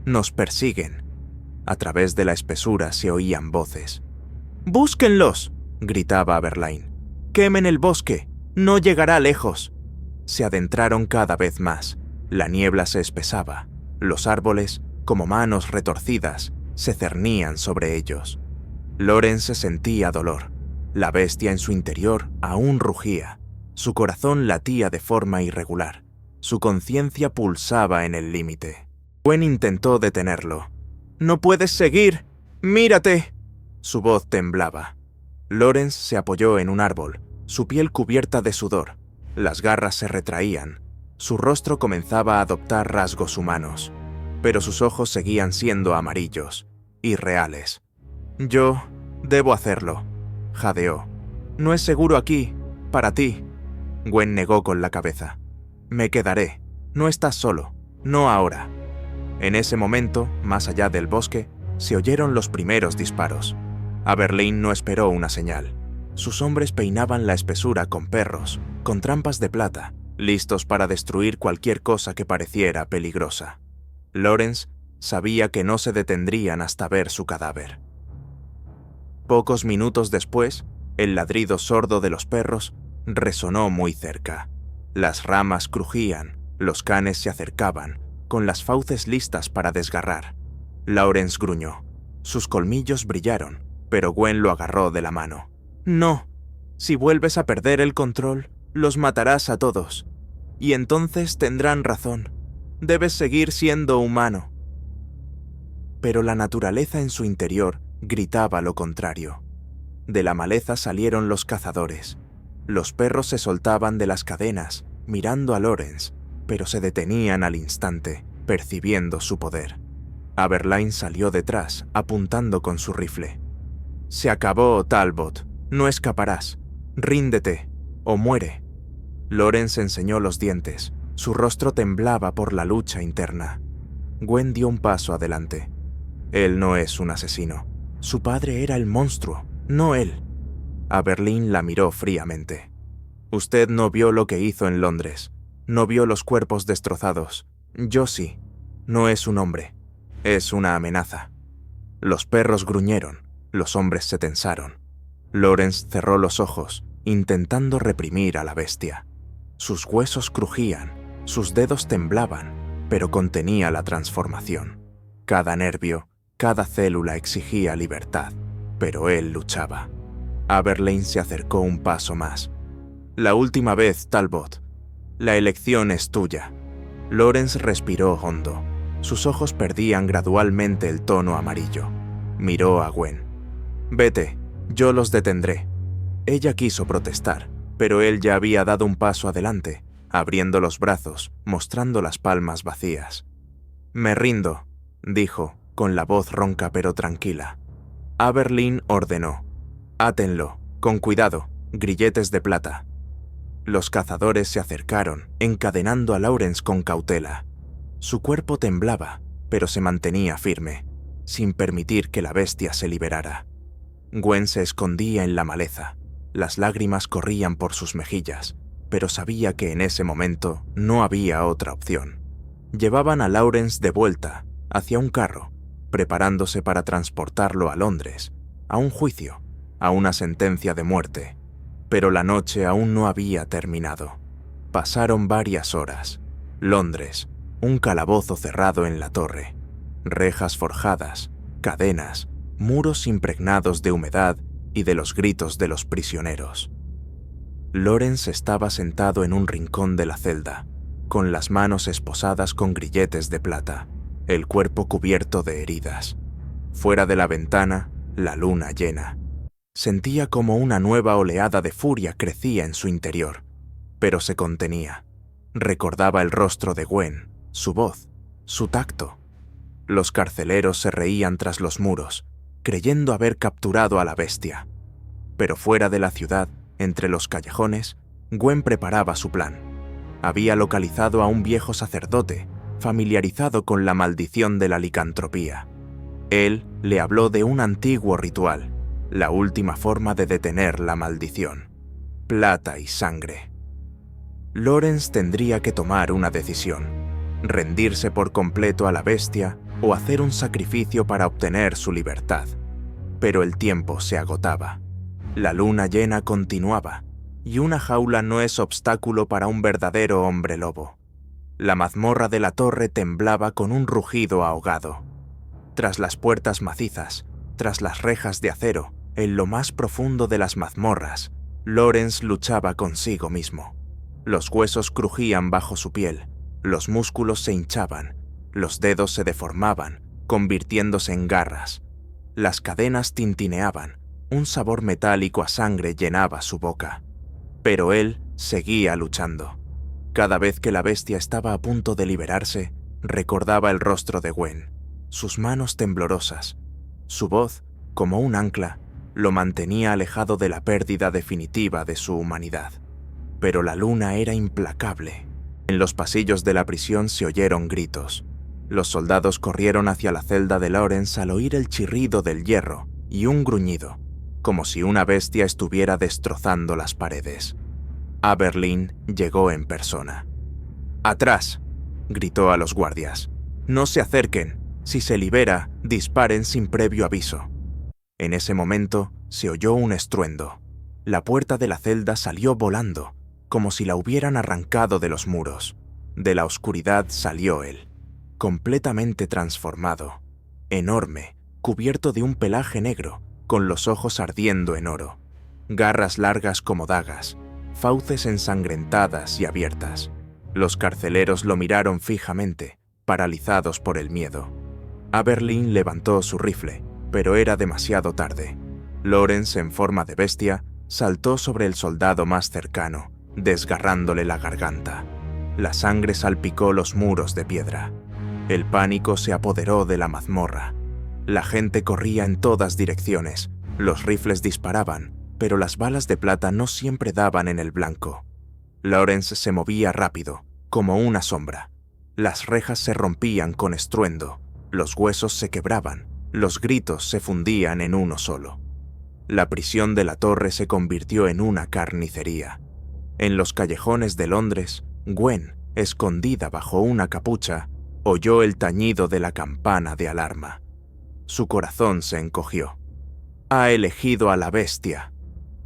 Nos persiguen. A través de la espesura se oían voces. ¡Búsquenlos!, gritaba Aberline. ¡Quemen el bosque! ¡No llegará lejos! Se adentraron cada vez más. La niebla se espesaba. Los árboles, como manos retorcidas, se cernían sobre ellos. Lawrence sentía dolor. La bestia en su interior aún rugía. Su corazón latía de forma irregular. Su conciencia pulsaba en el límite. Gwen intentó detenerlo. «¡No puedes seguir! ¡Mírate!». Su voz temblaba. Lawrence se apoyó en un árbol, su piel cubierta de sudor. Las garras se retraían. Su rostro comenzaba a adoptar rasgos humanos, pero sus ojos seguían siendo amarillos, irreales. «Yo debo hacerlo», jadeó. «No es seguro aquí, para ti». Gwen negó con la cabeza. «Me quedaré. No estás solo. No ahora». En ese momento, más allá del bosque, se oyeron los primeros disparos. Aberline no esperó una señal. Sus hombres peinaban la espesura con perros, con trampas de plata, listos para destruir cualquier cosa que pareciera peligrosa. Lawrence sabía que no se detendrían hasta ver su cadáver. Pocos minutos después, el ladrido sordo de los perros resonó muy cerca. Las ramas crujían, los canes se acercaban, con las fauces listas para desgarrar. Lawrence gruñó. Sus colmillos brillaron, pero Gwen lo agarró de la mano. «No, si vuelves a perder el control, los matarás a todos. Y entonces tendrán razón. Debes seguir siendo humano». Pero la naturaleza en su interior gritaba lo contrario. De la maleza salieron los cazadores. Los perros se soltaban de las cadenas, mirando a Lawrence, pero se detenían al instante, percibiendo su poder. Aberline salió detrás, apuntando con su rifle. «Se acabó, Talbot. No escaparás. Ríndete, o muere». Lawrence enseñó los dientes. Su rostro temblaba por la lucha interna. Gwen dio un paso adelante. Él no es un asesino. Su padre era el monstruo, no él. Aberline la miró fríamente. «Usted no vio lo que hizo en Londres. No vio los cuerpos destrozados. Yo sí. No es un hombre. Es una amenaza». Los perros gruñeron. Los hombres se tensaron. Lawrence cerró los ojos, intentando reprimir a la bestia. Sus huesos crujían, sus dedos temblaban, pero contenía la transformación. Cada nervio, cada célula exigía libertad, pero él luchaba. Aberline se acercó un paso más. «La última vez, Talbot. La elección es tuya». Lawrence respiró hondo. Sus ojos perdían gradualmente el tono amarillo. Miró a Gwen. «Vete, yo los detendré». Ella quiso protestar, pero él ya había dado un paso adelante, abriendo los brazos, mostrando las palmas vacías. «Me rindo», dijo, con la voz ronca pero tranquila. Aberline ordenó. «Átenlo, con cuidado, grilletes de plata». Los cazadores se acercaron, encadenando a Lawrence con cautela. Su cuerpo temblaba, pero se mantenía firme, sin permitir que la bestia se liberara. Gwen se escondía en la maleza. Las lágrimas corrían por sus mejillas, pero sabía que en ese momento no había otra opción. Llevaban a Lawrence de vuelta, hacia un carro, preparándose para transportarlo a Londres, a un juicio, a una sentencia de muerte. Pero la noche aún no había terminado. Pasaron varias horas. Londres, un calabozo cerrado en la torre. Rejas forjadas, cadenas, muros impregnados de humedad y de los gritos de los prisioneros. Lawrence estaba sentado en un rincón de la celda, con las manos esposadas con grilletes de plata, el cuerpo cubierto de heridas. Fuera de la ventana, la luna llena. Sentía como una nueva oleada de furia crecía en su interior, pero se contenía. Recordaba el rostro de Gwen, su voz, su tacto. Los carceleros se reían tras los muros, creyendo haber capturado a la bestia. Pero fuera de la ciudad, entre los callejones, Gwen preparaba su plan. Había localizado a un viejo sacerdote, familiarizado con la maldición de la licantropía. Él le habló de un antiguo ritual, la última forma de detener la maldición: plata y sangre. Lawrence tendría que tomar una decisión: rendirse por completo a la bestia o hacer un sacrificio para obtener su libertad. Pero el tiempo se agotaba. La luna llena continuaba, y una jaula no es obstáculo para un verdadero hombre lobo. La mazmorra de la torre temblaba con un rugido ahogado. Tras las puertas macizas, tras las rejas de acero, en lo más profundo de las mazmorras, Lawrence luchaba consigo mismo. Los huesos crujían bajo su piel, los músculos se hinchaban, los dedos se deformaban, convirtiéndose en garras. Las cadenas tintineaban, un sabor metálico a sangre llenaba su boca. Pero él seguía luchando. Cada vez que la bestia estaba a punto de liberarse, recordaba el rostro de Gwen, sus manos temblorosas. Su voz, como un ancla, lo mantenía alejado de la pérdida definitiva de su humanidad. Pero la luna era implacable. En los pasillos de la prisión se oyeron gritos. Los soldados corrieron hacia la celda de Lawrence al oír el chirrido del hierro y un gruñido, como si una bestia estuviera destrozando las paredes. Aberlin llegó en persona. «¡Atrás!», gritó a los guardias. «No se acerquen. Si se libera, disparen sin previo aviso». En ese momento se oyó un estruendo. La puerta de la celda salió volando, como si la hubieran arrancado de los muros. De la oscuridad salió él, completamente transformado, enorme, cubierto de un pelaje negro, con los ojos ardiendo en oro, garras largas como dagas, fauces ensangrentadas y abiertas. Los carceleros lo miraron fijamente, paralizados por el miedo. Aberlin levantó su rifle, pero era demasiado tarde. Lawrence, en forma de bestia, saltó sobre el soldado más cercano, desgarrándole la garganta. La sangre salpicó los muros de piedra. El pánico se apoderó de la mazmorra. La gente corría en todas direcciones. Los rifles disparaban, pero las balas de plata no siempre daban en el blanco. Lawrence se movía rápido, como una sombra. Las rejas se rompían con estruendo, los huesos se quebraban, los gritos se fundían en uno solo. La prisión de la torre se convirtió en una carnicería. En los callejones de Londres, Gwen, escondida bajo una capucha, oyó el tañido de la campana de alarma. Su corazón se encogió. «Ha elegido a la bestia»,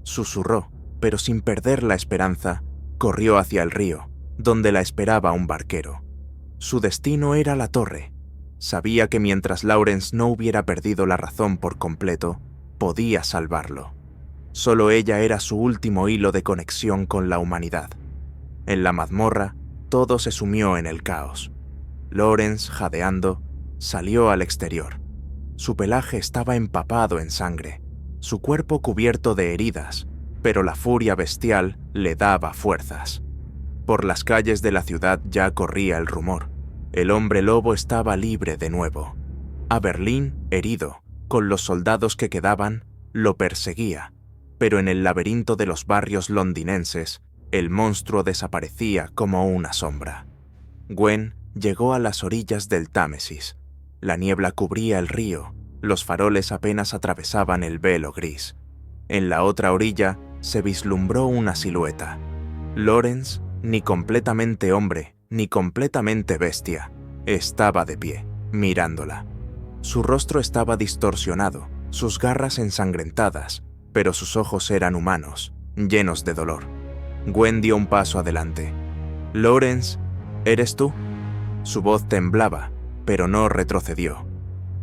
susurró, pero sin perder la esperanza, corrió hacia el río, donde la esperaba un barquero. Su destino era la torre. Sabía que mientras Lawrence no hubiera perdido la razón por completo, podía salvarlo. Solo ella era su último hilo de conexión con la humanidad. En la mazmorra, todo se sumió en el caos. Lawrence, jadeando, salió al exterior. Su pelaje estaba empapado en sangre, su cuerpo cubierto de heridas, pero la furia bestial le daba fuerzas. Por las calles de la ciudad ya corría el rumor. El hombre lobo estaba libre de nuevo. Aberlin, herido, con los soldados que quedaban, lo perseguía, pero en el laberinto de los barrios londinenses, el monstruo desaparecía como una sombra. Gwen llegó a las orillas del Támesis. La niebla cubría el río, los faroles apenas atravesaban el velo gris. En la otra orilla se vislumbró una silueta. Lawrence, ni completamente hombre, ni completamente bestia, estaba de pie, mirándola. Su rostro estaba distorsionado, sus garras ensangrentadas, pero sus ojos eran humanos, llenos de dolor. Gwen dio un paso adelante. «Lawrence, ¿eres tú?». Su voz temblaba, pero no retrocedió.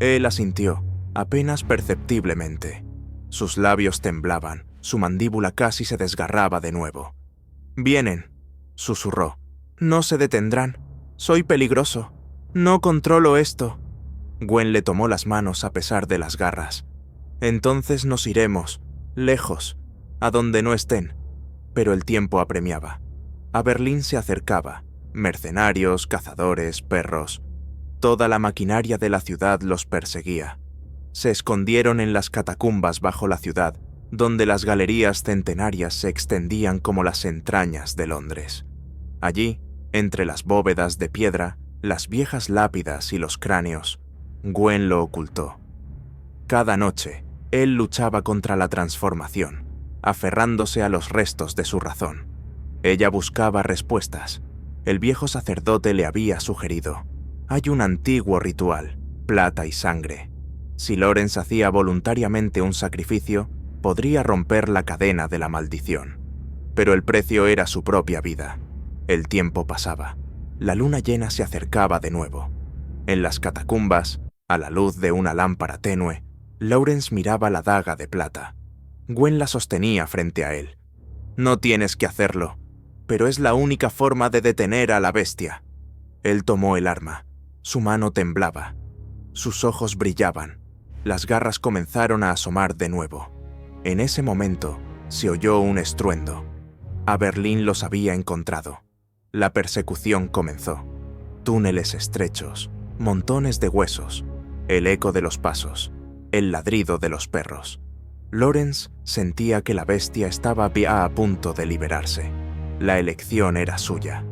Él asintió, apenas perceptiblemente. Sus labios temblaban, su mandíbula casi se desgarraba de nuevo. «Vienen», susurró. «No se detendrán. Soy peligroso. No controlo esto». Gwen le tomó las manos a pesar de las garras. «Entonces nos iremos, lejos, a donde no estén». Pero el tiempo apremiaba. Aberlin se acercaba. Mercenarios, cazadores, perros. Toda la maquinaria de la ciudad los perseguía. Se escondieron en las catacumbas bajo la ciudad, donde las galerías centenarias se extendían como las entrañas de Londres. Allí, entre las bóvedas de piedra, las viejas lápidas y los cráneos, Gwen lo ocultó. Cada noche, él luchaba contra la transformación, aferrándose a los restos de su razón. Ella buscaba respuestas. El viejo sacerdote le había sugerido: hay un antiguo ritual, plata y sangre. Si Lawrence hacía voluntariamente un sacrificio, podría romper la cadena de la maldición. Pero el precio era su propia vida. El tiempo pasaba. La luna llena se acercaba de nuevo. En las catacumbas, a la luz de una lámpara tenue, Lawrence miraba la daga de plata. Gwen la sostenía frente a él. «No tienes que hacerlo, pero es la única forma de detener a la bestia». Él tomó el arma. Su mano temblaba. Sus ojos brillaban. Las garras comenzaron a asomar de nuevo. En ese momento, se oyó un estruendo. Aberlin los había encontrado. La persecución comenzó. Túneles estrechos, montones de huesos, el eco de los pasos, el ladrido de los perros. Lawrence sentía que la bestia estaba a punto de liberarse. La elección era suya.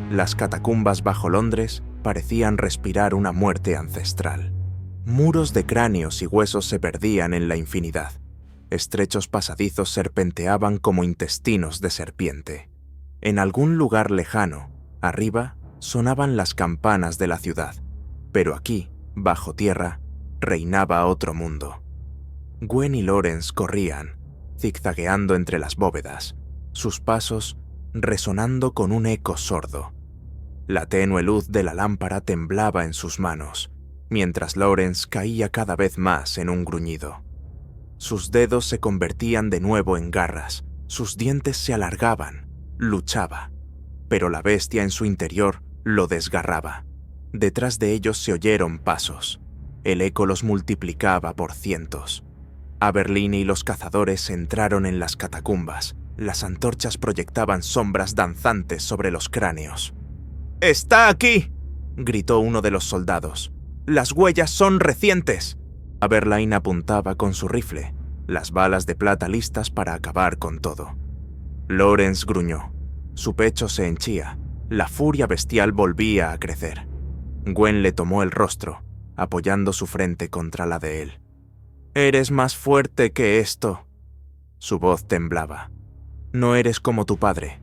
Las catacumbas bajo Londres parecían respirar una muerte ancestral. Muros de cráneos y huesos se perdían en la infinidad. Estrechos pasadizos serpenteaban como intestinos de serpiente. En algún lugar lejano, arriba, sonaban las campanas de la ciudad, pero aquí, bajo tierra, reinaba otro mundo. Gwen y Lawrence corrían, zigzagueando entre las bóvedas, sus pasos resonando con un eco sordo. La tenue luz de la lámpara temblaba en sus manos, mientras Lawrence caía cada vez más en un gruñido. Sus dedos se convertían de nuevo en garras, sus dientes se alargaban, luchaba, pero la bestia en su interior lo desgarraba. Detrás de ellos se oyeron pasos. El eco los multiplicaba por cientos. Aberlin y los cazadores entraron en las catacumbas. Las antorchas proyectaban sombras danzantes sobre los cráneos. «¡Está aquí!», gritó uno de los soldados. «Las huellas son recientes». Aberlin apuntaba con su rifle, las balas de plata listas para acabar con todo. Lawrence gruñó. Su pecho se henchía. La furia bestial volvía a crecer. Gwen le tomó el rostro, apoyando su frente contra la de él. «Eres más fuerte que esto». Su voz temblaba. «No eres como tu padre».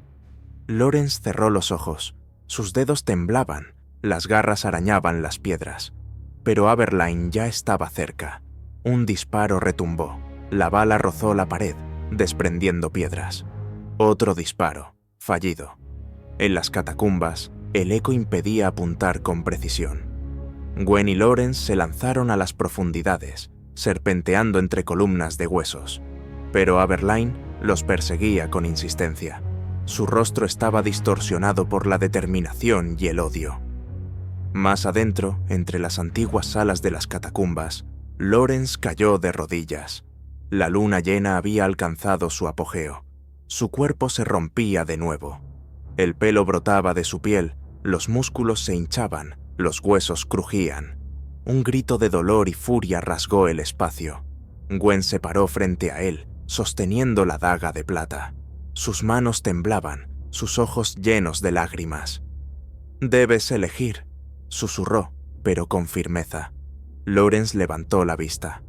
Lawrence cerró los ojos. Sus dedos temblaban, las garras arañaban las piedras. Pero Aberlin ya estaba cerca. Un disparo retumbó. La bala rozó la pared, desprendiendo piedras. Otro disparo, fallido. En las catacumbas, el eco impedía apuntar con precisión. Gwen y Lawrence se lanzaron a las profundidades, serpenteando entre columnas de huesos. Pero Aberlin los perseguía con insistencia. Su rostro estaba distorsionado por la determinación y el odio. Más adentro, entre las antiguas salas de las catacumbas, Lawrence cayó de rodillas. La luna llena había alcanzado su apogeo. Su cuerpo se rompía de nuevo. El pelo brotaba de su piel, los músculos se hinchaban, los huesos crujían. Un grito de dolor y furia rasgó el espacio. Gwen se paró frente a él, sosteniendo la daga de plata. Sus manos temblaban, sus ojos llenos de lágrimas. «Debes elegir», susurró, pero con firmeza. Lawrence levantó la vista.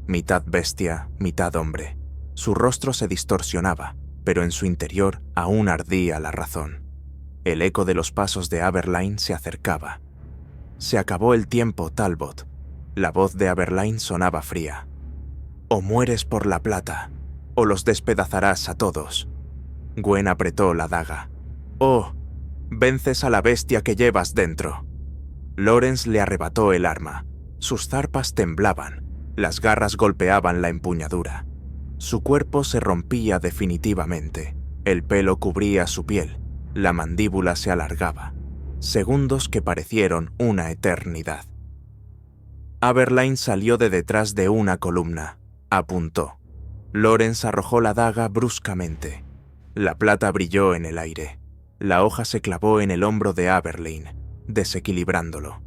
Mitad bestia, mitad hombre. Su rostro se distorsionaba, pero en su interior aún ardía la razón. El eco de los pasos de Aberlin se acercaba. «Se acabó el tiempo, Talbot». La voz de Aberlin sonaba fría. «O mueres por la plata, o los despedazarás a todos». Gwen apretó la daga. «Oh, vences a la bestia que llevas dentro». Lawrence le arrebató el arma. Sus zarpas temblaban, las garras golpeaban la empuñadura. Su cuerpo se rompía definitivamente. El pelo cubría su piel, la mandíbula se alargaba. Segundos que parecieron una eternidad. Aberlin salió de detrás de una columna. Apuntó. Lawrence arrojó la daga bruscamente. La plata brilló en el aire. La hoja se clavó en el hombro de Aberlin, desequilibrándolo.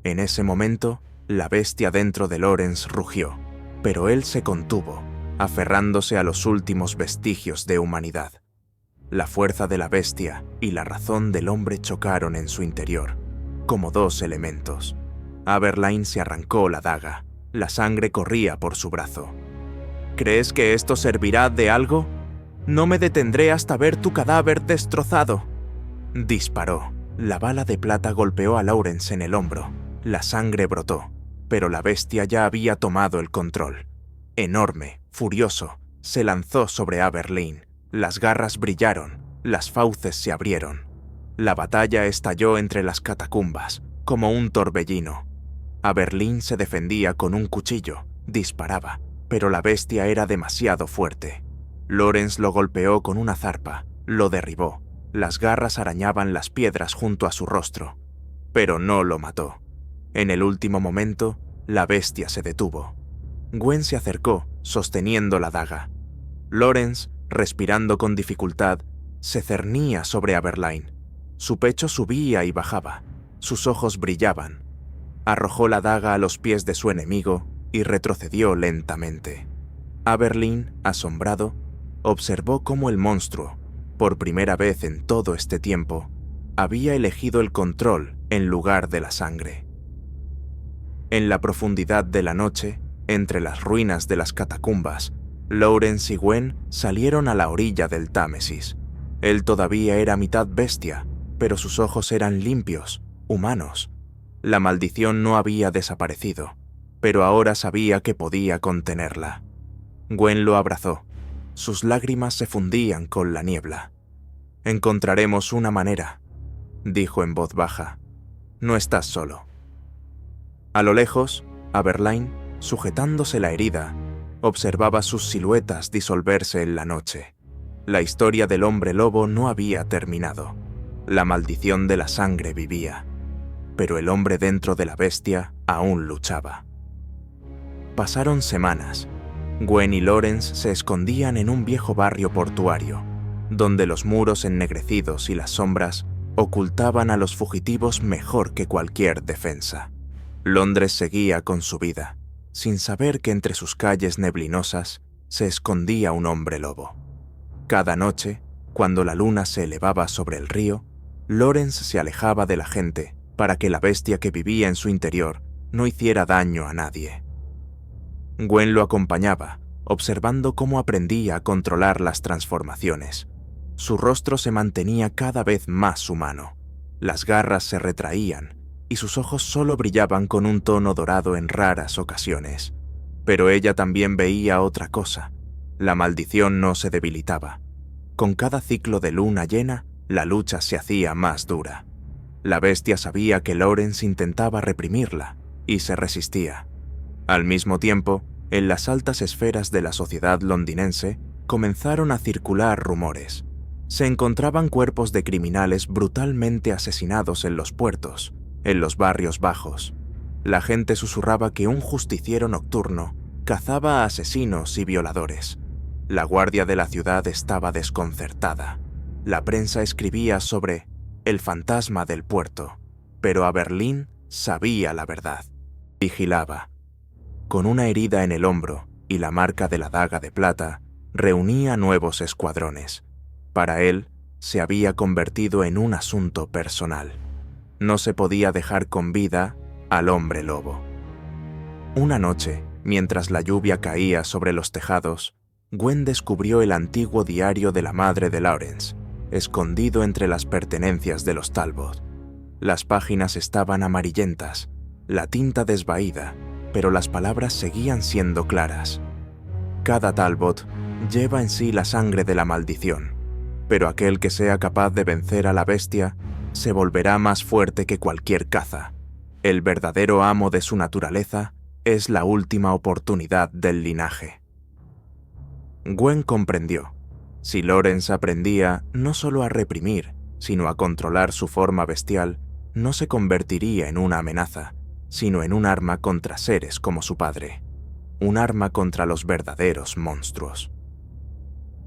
En ese momento, la bestia dentro de Lawrence rugió, pero él se contuvo, aferrándose a los últimos vestigios de humanidad. La fuerza de la bestia y la razón del hombre chocaron en su interior. como dos elementos. Aberline se arrancó la daga. La sangre corría por su brazo. ¿Crees que esto servirá de algo? No me detendré hasta ver tu cadáver destrozado. Disparó. La bala de plata golpeó a Lawrence en el hombro. La sangre brotó, pero la bestia ya había tomado el control. Enorme, furioso, se lanzó sobre Aberline. Las garras brillaron, las fauces se abrieron. La batalla estalló entre las catacumbas, como un torbellino. Aberline se defendía con un cuchillo, disparaba, pero la bestia era demasiado fuerte. Lawrence lo golpeó con una zarpa, lo derribó. Las garras arañaban las piedras junto a su rostro, pero no lo mató. En el último momento, la bestia se detuvo. Gwen se acercó, sosteniendo la daga. Lawrence, respirando con dificultad, se cernía sobre Aberline. Su pecho subía y bajaba, sus ojos brillaban. Arrojó la daga a los pies de su enemigo y retrocedió lentamente. Aberline, asombrado, observó cómo el monstruo, por primera vez en todo este tiempo, había elegido el control en lugar de la sangre. En la profundidad de la noche, entre las ruinas de las catacumbas, Lawrence y Gwen salieron a la orilla del Támesis. Él todavía era mitad bestia, pero sus ojos eran limpios, humanos. La maldición no había desaparecido, pero ahora sabía que podía contenerla. Gwen lo abrazó. Sus lágrimas se fundían con la niebla. «Encontraremos una manera», dijo en voz baja. «No estás solo». A lo lejos, Aberline, sujetándose la herida, observaba sus siluetas disolverse en la noche. La historia del hombre lobo no había terminado. La maldición de la sangre vivía, pero el hombre dentro de la bestia aún luchaba. Pasaron semanas. Gwen y Lawrence se escondían en un viejo barrio portuario, donde los muros ennegrecidos y las sombras ocultaban a los fugitivos mejor que cualquier defensa. Londres seguía con su vida, sin saber que entre sus calles neblinosas se escondía un hombre lobo. Cada noche, cuando la luna se elevaba sobre el río, Lawrence se alejaba de la gente para que la bestia que vivía en su interior no hiciera daño a nadie. Gwen lo acompañaba, observando cómo aprendía a controlar las transformaciones. Su rostro se mantenía cada vez más humano. Las garras se retraían y sus ojos solo brillaban con un tono dorado en raras ocasiones. Pero ella también veía otra cosa. La maldición no se debilitaba. Con cada ciclo de luna llena, la lucha se hacía más dura. La bestia sabía que Lawrence intentaba reprimirla y se resistía. Al mismo tiempo, en las altas esferas de la sociedad londinense comenzaron a circular rumores. Se encontraban cuerpos de criminales brutalmente asesinados en los puertos, en los barrios bajos. La gente susurraba que un justiciero nocturno cazaba a asesinos y violadores. La guardia de la ciudad estaba desconcertada. La prensa escribía sobre el fantasma del puerto, pero Aberline sabía la verdad. Vigilaba. Con una herida en el hombro y la marca de la daga de plata, reunía nuevos escuadrones. Para él, se había convertido en un asunto personal. No se podía dejar con vida al hombre lobo. Una noche, mientras la lluvia caía sobre los tejados, Gwen descubrió el antiguo diario de la madre de Lawrence, escondido entre las pertenencias de los Talbot. Las páginas estaban amarillentas, la tinta desvaída, pero las palabras seguían siendo claras. Cada Talbot lleva en sí la sangre de la maldición, pero aquel que sea capaz de vencer a la bestia se volverá más fuerte que cualquier caza. El verdadero amo de su naturaleza es la última oportunidad del linaje. Gwen comprendió. Si Lawrence aprendía no solo a reprimir, sino a controlar su forma bestial, no se convertiría en una amenaza, sino en un arma contra seres como su padre. Un arma contra los verdaderos monstruos.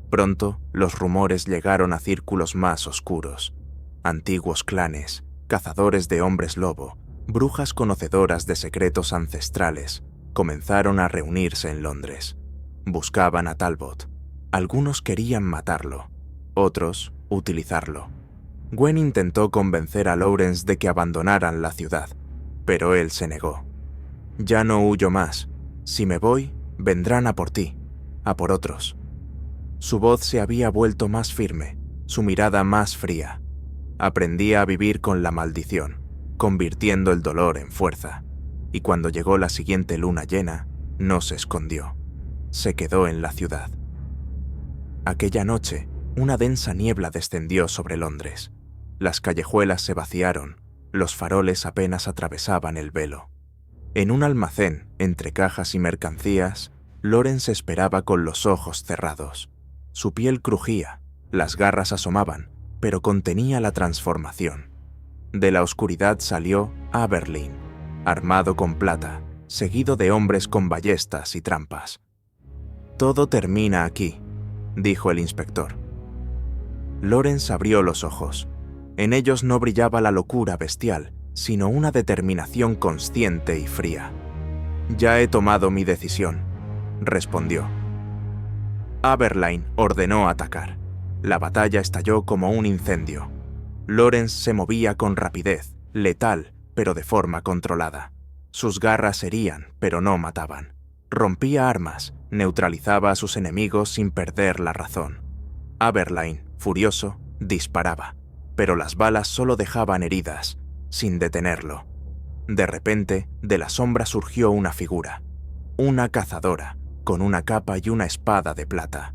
Pronto, los rumores llegaron a círculos más oscuros. Antiguos clanes, cazadores de hombres lobo, brujas conocedoras de secretos ancestrales, comenzaron a reunirse en Londres. Buscaban a Talbot. Algunos querían matarlo, otros utilizarlo. Gwen intentó convencer a Lawrence de que abandonaran la ciudad, pero él se negó. «Ya no huyo más. Si me voy, vendrán a por ti, a por otros». Su voz se había vuelto más firme, su mirada más fría. Aprendía a vivir con la maldición, convirtiendo el dolor en fuerza. Y cuando llegó la siguiente luna llena, no se escondió. Se quedó en la ciudad. Aquella noche, una densa niebla descendió sobre Londres. Las callejuelas se vaciaron, los faroles apenas atravesaban el velo. En un almacén, entre cajas y mercancías, Lawrence esperaba con los ojos cerrados. Su piel crujía, las garras asomaban, pero contenía la transformación. De la oscuridad salió Aberlin, armado con plata, seguido de hombres con ballestas y trampas. «Todo termina aquí», dijo el inspector. Lawrence abrió los ojos. En ellos no brillaba la locura bestial, sino una determinación consciente y fría. «Ya he tomado mi decisión», respondió. Aberlin ordenó atacar. La batalla estalló como un incendio. Lawrence se movía con rapidez, letal, pero de forma controlada. Sus garras herían, pero no mataban. Rompía armas, neutralizaba a sus enemigos sin perder la razón. Aberlin, furioso, disparaba, pero las balas solo dejaban heridas, sin detenerlo. De repente, de la sombra surgió una figura. Una cazadora, con una capa y una espada de plata.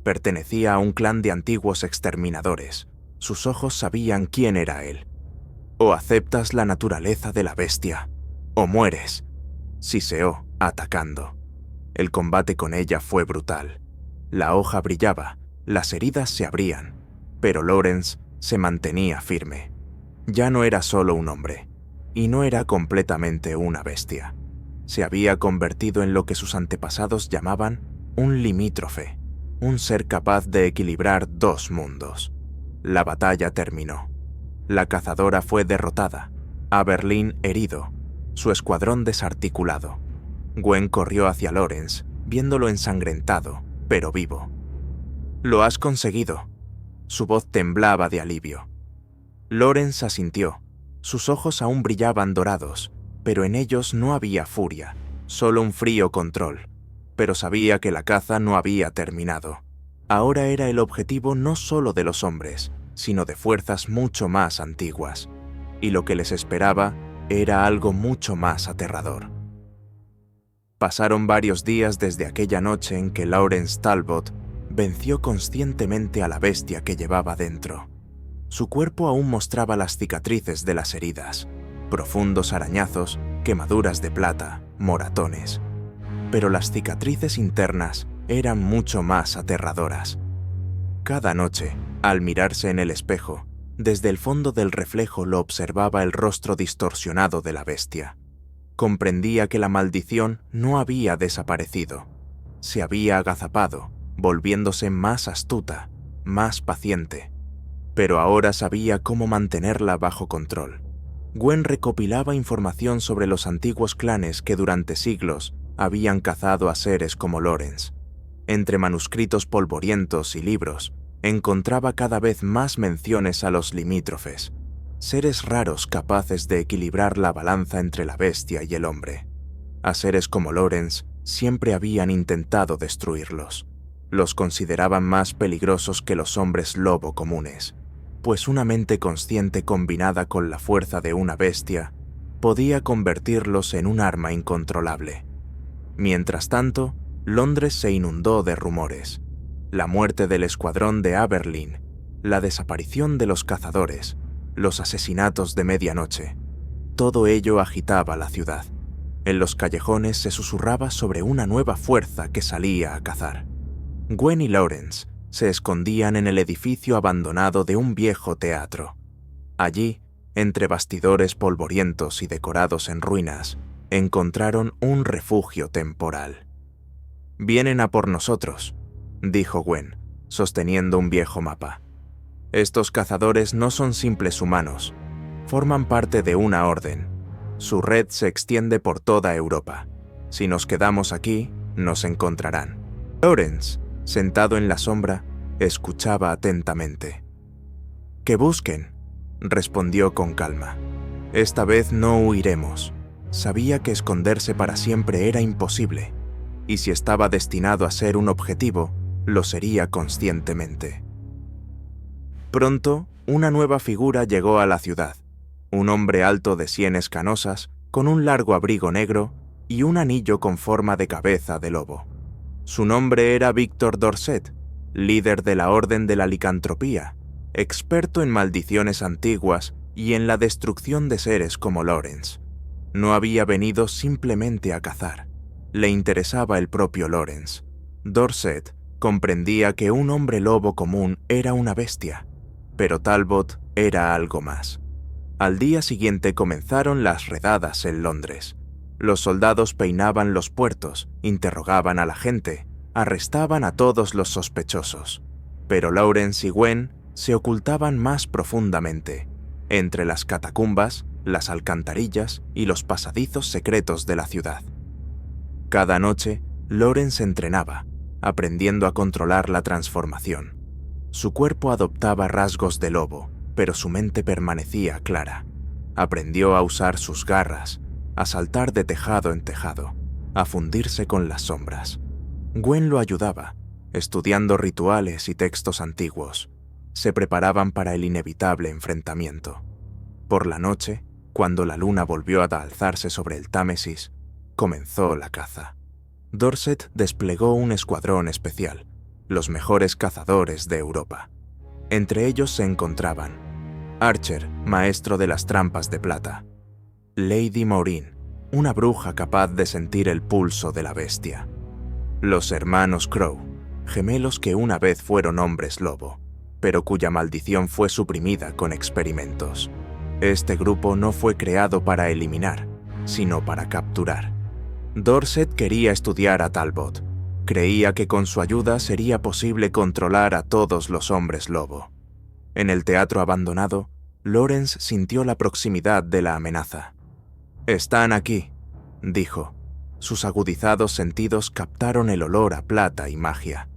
Pertenecía a un clan de antiguos exterminadores. Sus ojos sabían quién era él. «O aceptas la naturaleza de la bestia, o mueres», siseó, atacando. El combate con ella fue brutal. La hoja brillaba, las heridas se abrían, pero Lawrence se mantenía firme. Ya no era solo un hombre, y no era completamente una bestia. Se había convertido en lo que sus antepasados llamaban un limítrofe, un ser capaz de equilibrar dos mundos. La batalla terminó. La cazadora fue derrotada, Aberlin herido, su escuadrón desarticulado. Gwen corrió hacia Lawrence, viéndolo ensangrentado, pero vivo. «Lo has conseguido». Su voz temblaba de alivio. Lawrence asintió. Sus ojos aún brillaban dorados, pero en ellos no había furia, solo un frío control. Pero sabía que la caza no había terminado. Ahora era el objetivo no solo de los hombres, sino de fuerzas mucho más antiguas. Y lo que les esperaba era algo mucho más aterrador. Pasaron varios días desde aquella noche en que Lawrence Talbot venció conscientemente a la bestia que llevaba dentro. Su cuerpo aún mostraba las cicatrices de las heridas, profundos arañazos, quemaduras de plata, moratones. Pero las cicatrices internas eran mucho más aterradoras. Cada noche, al mirarse en el espejo, desde el fondo del reflejo lo observaba el rostro distorsionado de la bestia. Comprendía que la maldición no había desaparecido. Se había agazapado, volviéndose más astuta, más paciente. Pero ahora sabía cómo mantenerla bajo control. Gwen recopilaba información sobre los antiguos clanes que durante siglos habían cazado a seres como Lawrence. Entre manuscritos polvorientos y libros, encontraba cada vez más menciones a los limítrofes, seres raros capaces de equilibrar la balanza entre la bestia y el hombre. A seres como Lawrence siempre habían intentado destruirlos. Los consideraban más peligrosos que los hombres lobo comunes, pues una mente consciente combinada con la fuerza de una bestia podía convertirlos en un arma incontrolable. Mientras tanto, Londres se inundó de rumores. La muerte del escuadrón de Aberlin, la desaparición de los cazadores, los asesinatos de medianoche. Todo ello agitaba la ciudad. En los callejones se susurraba sobre una nueva fuerza que salía a cazar. Gwen y Lawrence se escondían en el edificio abandonado de un viejo teatro. Allí, entre bastidores polvorientos y decorados en ruinas, encontraron un refugio temporal. «Vienen a por nosotros», dijo Gwen, sosteniendo un viejo mapa. «Estos cazadores no son simples humanos, forman parte de una orden. Su red se extiende por toda Europa. Si nos quedamos aquí, nos encontrarán». Lawrence, sentado en la sombra, escuchaba atentamente. «Que busquen», respondió con calma. Esta vez no huiremos. Sabía que esconderse para siempre era imposible, y si estaba destinado a ser un objetivo, lo sería conscientemente. Pronto, una nueva figura llegó a la ciudad. Un hombre alto de sienes canosas, con un largo abrigo negro y un anillo con forma de cabeza de lobo. Su nombre era Víctor Dorset, líder de la Orden de la Licantropía, experto en maldiciones antiguas y en la destrucción de seres como Lawrence. No había venido simplemente a cazar. Le interesaba el propio Lawrence. Dorset comprendía que un hombre lobo común era una bestia, pero Talbot era algo más. Al día siguiente comenzaron las redadas en Londres. Los soldados peinaban los puertos, interrogaban a la gente, arrestaban a todos los sospechosos. Pero Lawrence y Gwen se ocultaban más profundamente, entre las catacumbas, las alcantarillas y los pasadizos secretos de la ciudad. Cada noche, Lawrence entrenaba, aprendiendo a controlar la transformación. Su cuerpo adoptaba rasgos de lobo, pero su mente permanecía clara. Aprendió a usar sus garras, a saltar de tejado en tejado, a fundirse con las sombras. Gwen lo ayudaba, estudiando rituales y textos antiguos. Se preparaban para el inevitable enfrentamiento. Por la noche, cuando la luna volvió a alzarse sobre el Támesis, comenzó la caza. Dorset desplegó un escuadrón especial, los mejores cazadores de Europa. Entre ellos se encontraban Archer, maestro de las trampas de plata; Lady Maureen, una bruja capaz de sentir el pulso de la bestia; los hermanos Crow, gemelos que una vez fueron hombres lobo, pero cuya maldición fue suprimida con experimentos. Este grupo no fue creado para eliminar, sino para capturar. Dorset quería estudiar a Talbot. Creía que con su ayuda sería posible controlar a todos los hombres lobo. En el teatro abandonado, Lawrence sintió la proximidad de la amenaza. «Están aquí», dijo. Sus agudizados sentidos captaron el olor a plata y magia.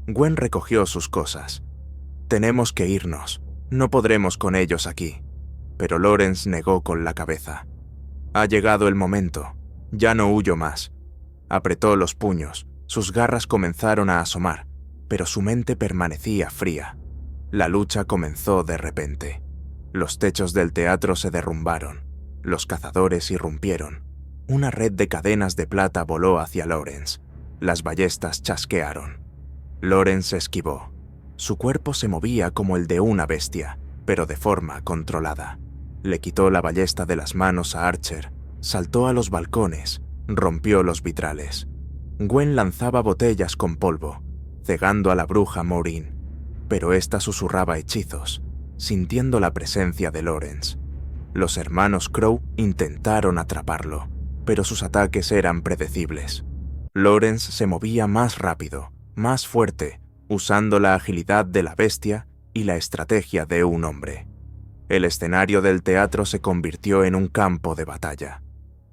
Gwen recogió sus cosas. «Tenemos que irnos. No podremos con ellos aquí». Pero Lawrence negó con la cabeza. «Ha llegado el momento. Ya no huyo más». Apretó los puños. Sus garras comenzaron a asomar, pero su mente permanecía fría. La lucha comenzó de repente. Los techos del teatro se derrumbaron. Los cazadores irrumpieron. Una red de cadenas de plata voló hacia Lawrence. Las ballestas chasquearon. Lawrence esquivó. Su cuerpo se movía como el de una bestia, pero de forma controlada. Le quitó la ballesta de las manos a Archer, saltó a los balcones, rompió los vitrales. Gwen lanzaba botellas con polvo, cegando a la bruja Maureen, pero ésta susurraba hechizos, sintiendo la presencia de Lawrence. Los hermanos Crow intentaron atraparlo, pero sus ataques eran predecibles. Lawrence se movía más rápido, más fuerte, usando la agilidad de la bestia y la estrategia de un hombre. El escenario del teatro se convirtió en un campo de batalla.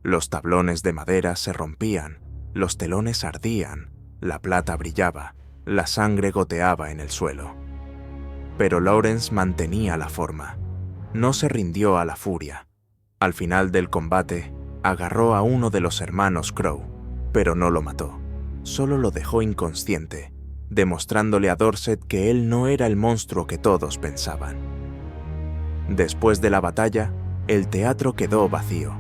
Los tablones de madera se rompían, los telones ardían, la plata brillaba, la sangre goteaba en el suelo. Pero Lawrence mantenía la forma. No se rindió a la furia. Al final del combate, agarró a uno de los hermanos Crow, pero no lo mató. Solo lo dejó inconsciente, demostrándole a Dorset que él no era el monstruo que todos pensaban. Después de la batalla, el teatro quedó vacío.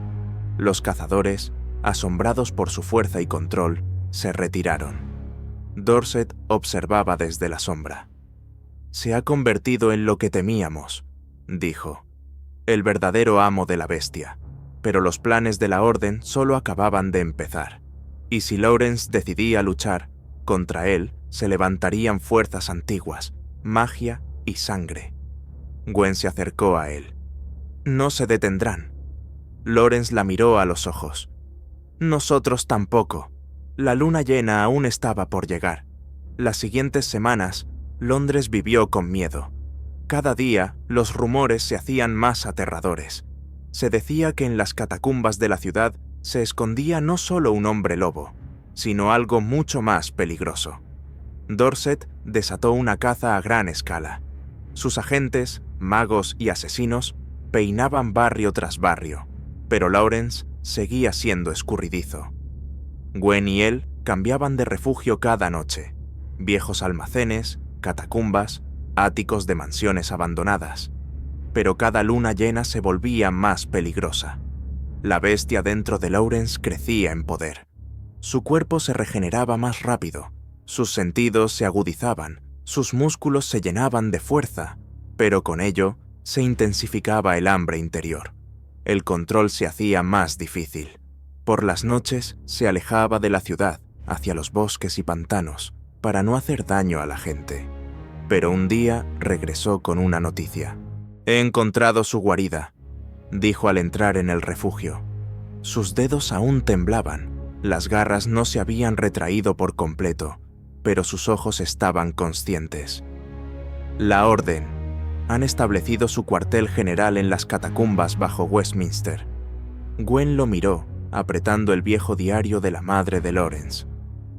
Los cazadores, asombrados por su fuerza y control, se retiraron. Dorset observaba desde la sombra. «Se ha convertido en lo que temíamos», dijo. «El verdadero amo de la bestia. Pero los planes de la Orden solo acababan de empezar. Y si Lawrence decidía luchar, contra él se levantarían fuerzas antiguas, magia y sangre». Gwen se acercó a él. «No se detendrán». Lawrence la miró a los ojos. «Nosotros tampoco. La luna llena aún estaba por llegar. Las siguientes semanas, Londres vivió con miedo. Cada día, los rumores se hacían más aterradores. Se decía que en las catacumbas de la ciudad se escondía no solo un hombre lobo, sino algo mucho más peligroso. Dorset desató una caza a gran escala. Sus agentes magos y asesinos peinaban barrio tras barrio, pero Lawrence seguía siendo escurridizo. Gwen y él cambiaban de refugio cada noche: viejos almacenes, catacumbas, áticos de mansiones abandonadas. Pero cada luna llena se volvía más peligrosa. La bestia dentro de Lawrence crecía en poder. Su cuerpo se regeneraba más rápido, sus sentidos se agudizaban, sus músculos se llenaban de fuerza, pero con ello se intensificaba el hambre interior. El control se hacía más difícil. Por las noches se alejaba de la ciudad, hacia los bosques y pantanos, para no hacer daño a la gente. Pero un día regresó con una noticia. «He encontrado su guarida», dijo al entrar en el refugio. Sus dedos aún temblaban, las garras no se habían retraído por completo, pero sus ojos estaban conscientes. La Orden. Han establecido su cuartel general en las catacumbas bajo Westminster. Gwen lo miró, apretando el viejo diario de la madre de Lawrence.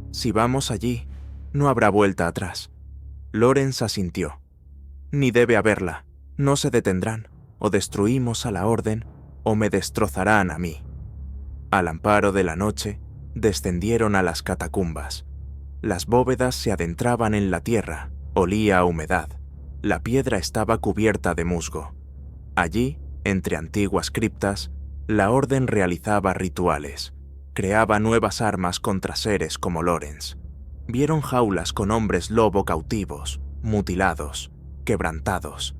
«Si vamos allí, no habrá vuelta atrás». Lawrence asintió. «Ni debe haberla. No se detendrán, o destruimos a la Orden, o me destrozarán a mí». Al amparo de la noche, descendieron a las catacumbas. Las bóvedas se adentraban en la tierra, olía a humedad. La piedra estaba cubierta de musgo. Allí, entre antiguas criptas, la Orden realizaba rituales. Creaba nuevas armas contra seres como Lawrence. Vieron jaulas con hombres lobo cautivos, mutilados, quebrantados.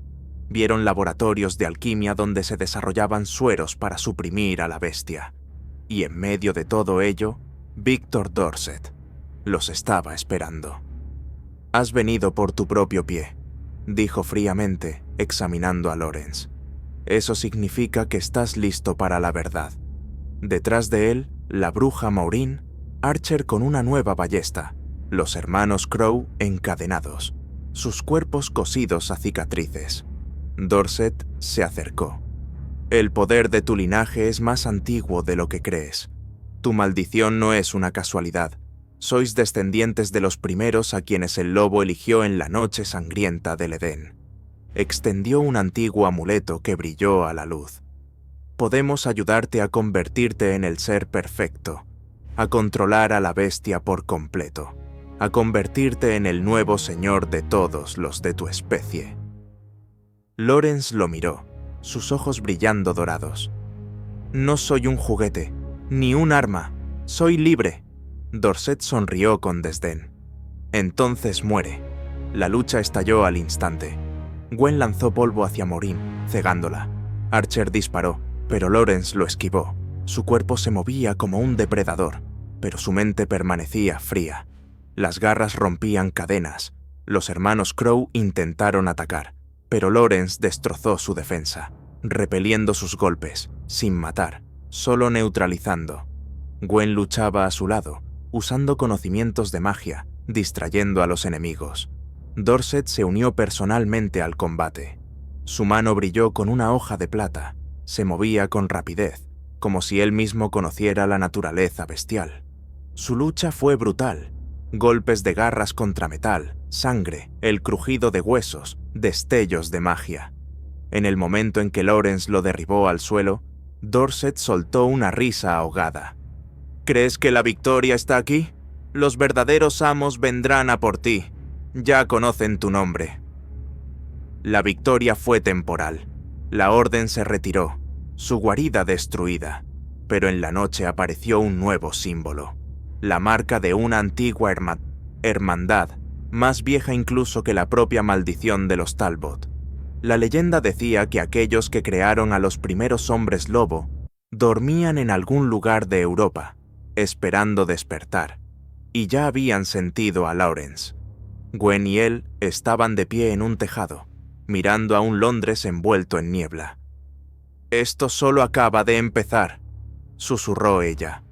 Vieron laboratorios de alquimia donde se desarrollaban sueros para suprimir a la bestia. Y en medio de todo ello, Victor Dorset los estaba esperando. «Has venido por tu propio pie», dijo fríamente, examinando a Lawrence. «Eso significa que estás listo para la verdad». Detrás de él, la bruja Maureen, Archer con una nueva ballesta, los hermanos Crow encadenados, sus cuerpos cosidos a cicatrices. Dorset se acercó. «El poder de tu linaje es más antiguo de lo que crees. Tu maldición no es una casualidad. Sois descendientes de los primeros a quienes el lobo eligió en la noche sangrienta del Edén». Extendió un antiguo amuleto que brilló a la luz. «Podemos ayudarte a convertirte en el ser perfecto, a controlar a la bestia por completo, a convertirte en el nuevo señor de todos los de tu especie». Lawrence lo miró, sus ojos brillando dorados. «No soy un juguete, ni un arma, soy libre». Dorset sonrió con desdén. «Entonces muere». La lucha estalló al instante. Gwen lanzó polvo hacia Maureen, cegándola. Archer disparó, pero Lawrence lo esquivó. Su cuerpo se movía como un depredador, pero su mente permanecía fría. Las garras rompían cadenas. Los hermanos Crow intentaron atacar, pero Lawrence destrozó su defensa, repeliendo sus golpes, sin matar, solo neutralizando. Gwen luchaba a su lado, usando conocimientos de magia, distrayendo a los enemigos. Dorset se unió personalmente al combate. Su mano brilló con una hoja de plata, se movía con rapidez, como si él mismo conociera la naturaleza bestial. Su lucha fue brutal. Golpes de garras contra metal, sangre, el crujido de huesos, destellos de magia. En el momento en que Lawrence lo derribó al suelo, Dorset soltó una risa ahogada. «¿Crees que la victoria está aquí? Los verdaderos amos vendrán a por ti. Ya conocen tu nombre». La victoria fue temporal. La Orden se retiró, su guarida destruida, pero en la noche apareció un nuevo símbolo. La marca de una antigua hermandad, más vieja incluso que la propia maldición de los Talbot. La leyenda decía que aquellos que crearon a los primeros hombres lobo dormían en algún lugar de Europa, esperando despertar, y ya habían sentido a Lawrence. Gwen y él estaban de pie en un tejado, mirando a un Londres envuelto en niebla. «Esto solo acaba de empezar», susurró ella.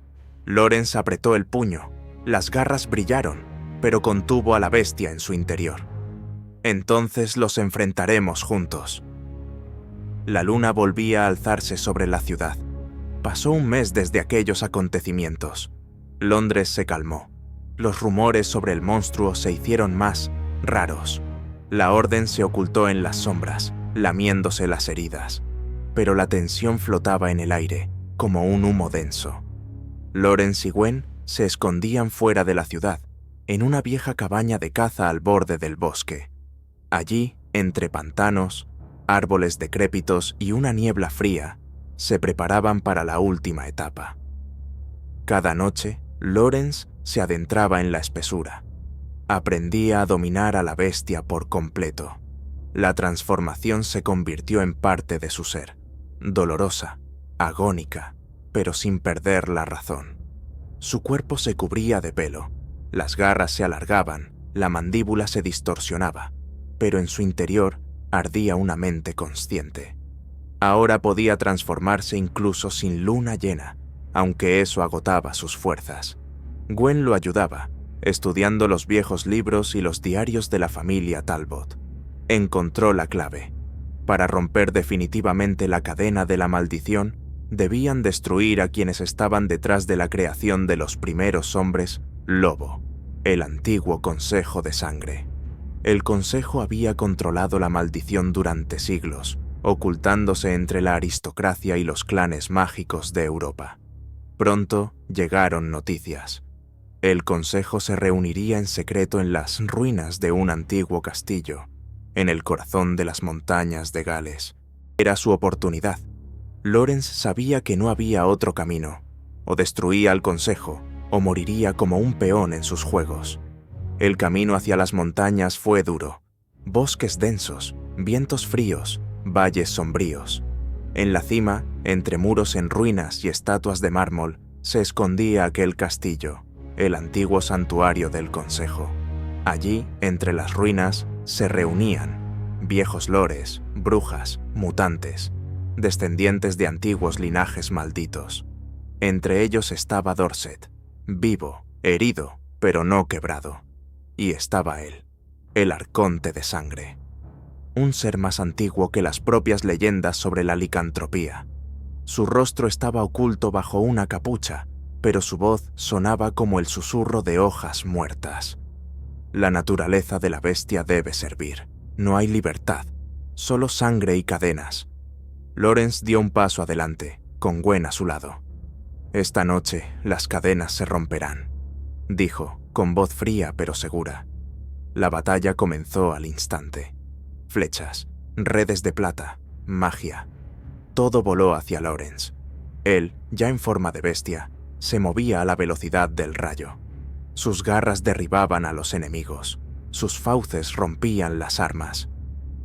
Lawrence apretó el puño, las garras brillaron, pero contuvo a la bestia en su interior. «Entonces los enfrentaremos juntos». La luna volvía a alzarse sobre la ciudad. Pasó un mes desde aquellos acontecimientos. Londres se calmó. Los rumores sobre el monstruo se hicieron más raros. La Orden se ocultó en las sombras, lamiéndose las heridas, pero la tensión flotaba en el aire, como un humo denso. Lawrence y Gwen se escondían fuera de la ciudad, en una vieja cabaña de caza al borde del bosque. Allí, entre pantanos, árboles decrépitos y una niebla fría, se preparaban para la última etapa. Cada noche, Lawrence se adentraba en la espesura. Aprendía a dominar a la bestia por completo. La transformación se convirtió en parte de su ser, dolorosa, agónica, pero sin perder la razón. Su cuerpo se cubría de pelo, las garras se alargaban, la mandíbula se distorsionaba, pero en su interior ardía una mente consciente. Ahora podía transformarse incluso sin luna llena, aunque eso agotaba sus fuerzas. Gwen lo ayudaba, estudiando los viejos libros y los diarios de la familia Talbot. Encontró la clave. Para romper definitivamente la cadena de la maldición, debían destruir a quienes estaban detrás de la creación de los primeros hombres lobo, el antiguo Consejo de Sangre. El Consejo había controlado la maldición durante siglos, ocultándose entre la aristocracia y los clanes mágicos de Europa. Pronto llegaron noticias. El Consejo se reuniría en secreto en las ruinas de un antiguo castillo, en el corazón de las montañas de Gales. Era su oportunidad. Lawrence sabía que no había otro camino. O destruía al Consejo, o moriría como un peón en sus juegos. El camino hacia las montañas fue duro. Bosques densos, vientos fríos, valles sombríos. En la cima, entre muros en ruinas y estatuas de mármol, se escondía aquel castillo, el antiguo santuario del Consejo. Allí, entre las ruinas, se reunían viejos lores, brujas, mutantes, descendientes de antiguos linajes malditos. Entre ellos estaba Dorset, vivo, herido, pero no quebrado. Y estaba él, el Arconte de Sangre. Un ser más antiguo que las propias leyendas sobre la licantropía. Su rostro estaba oculto bajo una capucha, pero su voz sonaba como el susurro de hojas muertas. La naturaleza de la bestia debe servir. No hay libertad, solo sangre y cadenas. Lawrence dio un paso adelante, con Gwen a su lado. «Esta noche las cadenas se romperán», dijo, con voz fría pero segura. La batalla comenzó al instante. Flechas, redes de plata, magia. Todo voló hacia Lawrence. Él, ya en forma de bestia, se movía a la velocidad del rayo. Sus garras derribaban a los enemigos. Sus fauces rompían las armas.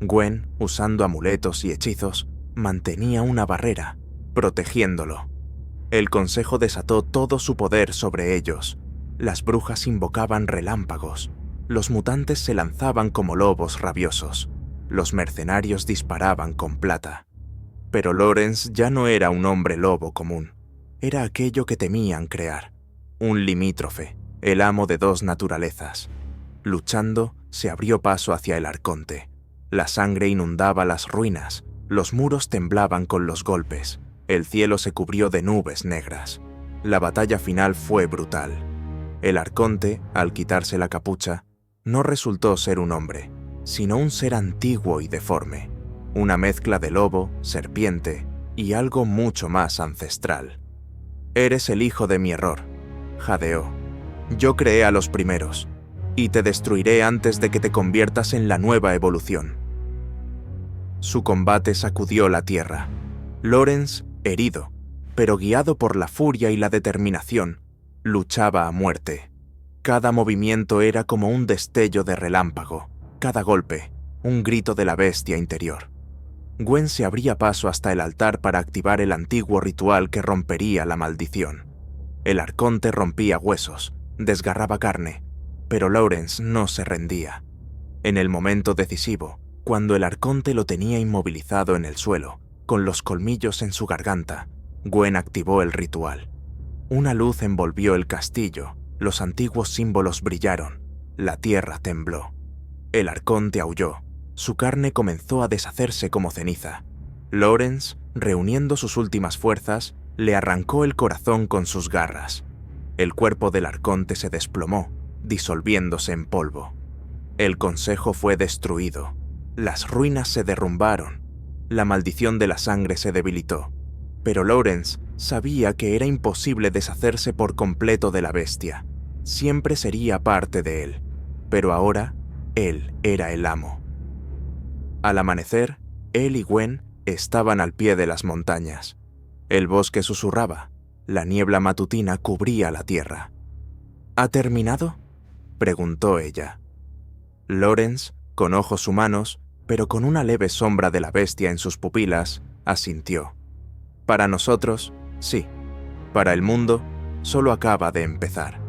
Gwen, usando amuletos y hechizos, mantenía una barrera, protegiéndolo. El Consejo desató todo su poder sobre ellos. Las brujas invocaban relámpagos. Los mutantes se lanzaban como lobos rabiosos. Los mercenarios disparaban con plata. Pero Lawrence ya no era un hombre lobo común. Era aquello que temían crear. Un limítrofe, el amo de dos naturalezas. Luchando, se abrió paso hacia el Arconte. La sangre inundaba las ruinas. Los muros temblaban con los golpes. El cielo se cubrió de nubes negras. La batalla final fue brutal. El Arconte, al quitarse la capucha, no resultó ser un hombre, sino un ser antiguo y deforme, una mezcla de lobo, serpiente y algo mucho más ancestral. «Eres el hijo de mi error», jadeó. «Yo creé a los primeros, y te destruiré antes de que te conviertas en la nueva evolución». Su combate sacudió la tierra. Lawrence, herido, pero guiado por la furia y la determinación, luchaba a muerte. Cada movimiento era como un destello de relámpago, cada golpe, un grito de la bestia interior. Gwen se abría paso hasta el altar para activar el antiguo ritual que rompería la maldición. El Arconte rompía huesos, desgarraba carne, pero Lawrence no se rendía. En el momento decisivo, cuando el Arconte lo tenía inmovilizado en el suelo, con los colmillos en su garganta, Gwen activó el ritual. Una luz envolvió el castillo, los antiguos símbolos brillaron, la tierra tembló. El Arconte aulló, su carne comenzó a deshacerse como ceniza. Lawrence, reuniendo sus últimas fuerzas, le arrancó el corazón con sus garras. El cuerpo del Arconte se desplomó, disolviéndose en polvo. El Consejo fue destruido. Las ruinas se derrumbaron. La maldición de la sangre se debilitó. Pero Lawrence sabía que era imposible deshacerse por completo de la bestia. Siempre sería parte de él. Pero ahora, él era el amo. Al amanecer, él y Gwen estaban al pie de las montañas. El bosque susurraba. La niebla matutina cubría la tierra. ¿Ha terminado?, preguntó ella. Lawrence, con ojos humanos, pero con una leve sombra de la bestia en sus pupilas, asintió. Para nosotros, sí. Para el mundo, solo acaba de empezar.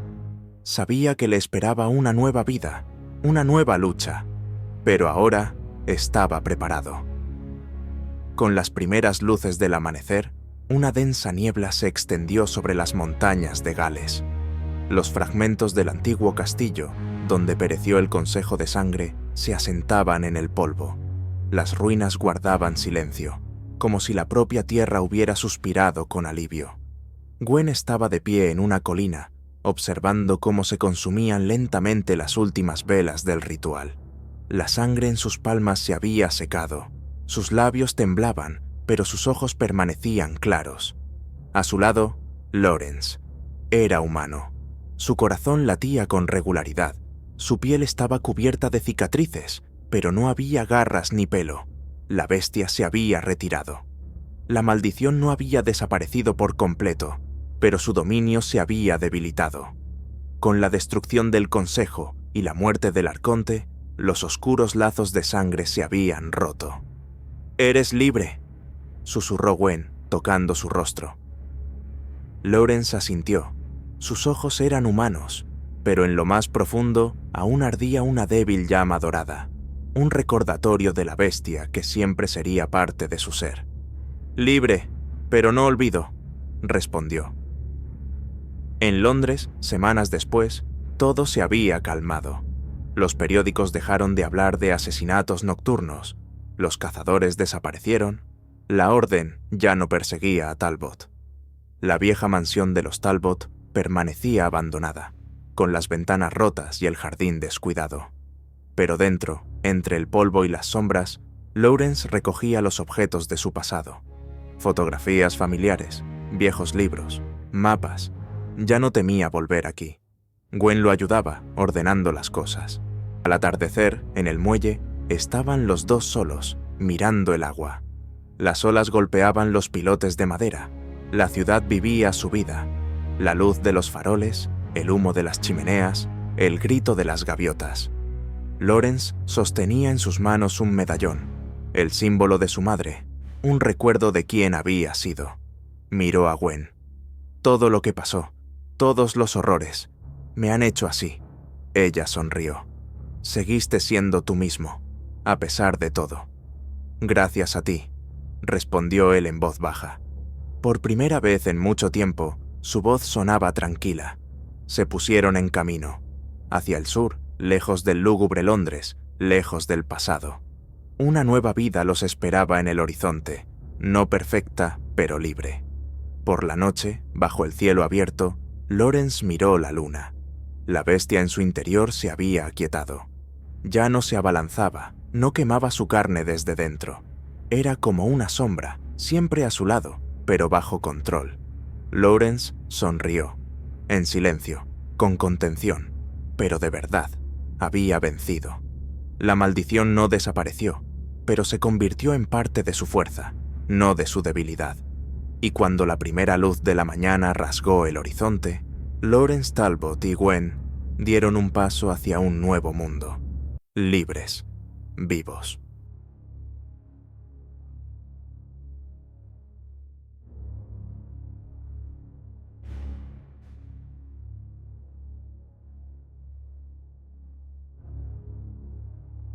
Sabía que le esperaba una nueva vida, una nueva lucha, pero ahora estaba preparado. Con las primeras luces del amanecer, una densa niebla se extendió sobre las montañas de Gales. Los fragmentos del antiguo castillo, donde pereció el Consejo de Sangre, se asentaban en el polvo. Las ruinas guardaban silencio, como si la propia tierra hubiera suspirado con alivio. Gwen estaba de pie en una colina, observando cómo se consumían lentamente las últimas velas del ritual. La sangre en sus palmas se había secado. Sus labios temblaban, pero sus ojos permanecían claros. A su lado, Lawrence. Era humano. Su corazón latía con regularidad. Su piel estaba cubierta de cicatrices, pero no había garras ni pelo. La bestia se había retirado. La maldición no había desaparecido por completo, pero su dominio se había debilitado. Con la destrucción del Consejo y la muerte del Arconte, los oscuros lazos de sangre se habían roto. «Eres libre», susurró Gwen, tocando su rostro. Lawrence asintió. Sus ojos eran humanos, pero en lo más profundo aún ardía una débil llama dorada, un recordatorio de la bestia que siempre sería parte de su ser. «Libre, pero no olvido», respondió. En Londres, semanas después, todo se había calmado. Los periódicos dejaron de hablar de asesinatos nocturnos, los cazadores desaparecieron, la orden ya no perseguía a Talbot. La vieja mansión de los Talbot permanecía abandonada, con las ventanas rotas y el jardín descuidado. Pero dentro, entre el polvo y las sombras, Lawrence recogía los objetos de su pasado. Fotografías familiares, viejos libros, mapas. Ya no temía volver aquí. Gwen lo ayudaba, ordenando las cosas. Al atardecer, en el muelle, estaban los dos solos, mirando el agua. Las olas golpeaban los pilotes de madera. La ciudad vivía su vida. La luz de los faroles, el humo de las chimeneas, el grito de las gaviotas. Lawrence sostenía en sus manos un medallón, el símbolo de su madre, un recuerdo de quién había sido. Miró a Gwen. Todo lo que pasó, todos los horrores, me han hecho así. Ella sonrió. Seguiste siendo tú mismo, a pesar de todo. Gracias a ti, respondió él en voz baja. Por primera vez en mucho tiempo, su voz sonaba tranquila. Se pusieron en camino, hacia el sur, lejos del lúgubre Londres, lejos del pasado. Una nueva vida los esperaba en el horizonte, no perfecta, pero libre. Por la noche, bajo el cielo abierto, Lawrence miró la luna. La bestia en su interior se había aquietado. Ya no se abalanzaba, no quemaba su carne desde dentro. Era como una sombra, siempre a su lado, pero bajo control. Lawrence sonrió, en silencio, con contención, pero de verdad, había vencido. La maldición no desapareció, pero se convirtió en parte de su fuerza, no de su debilidad. Y cuando la primera luz de la mañana rasgó el horizonte, Lawrence Talbot y Gwen dieron un paso hacia un nuevo mundo. Libres, vivos.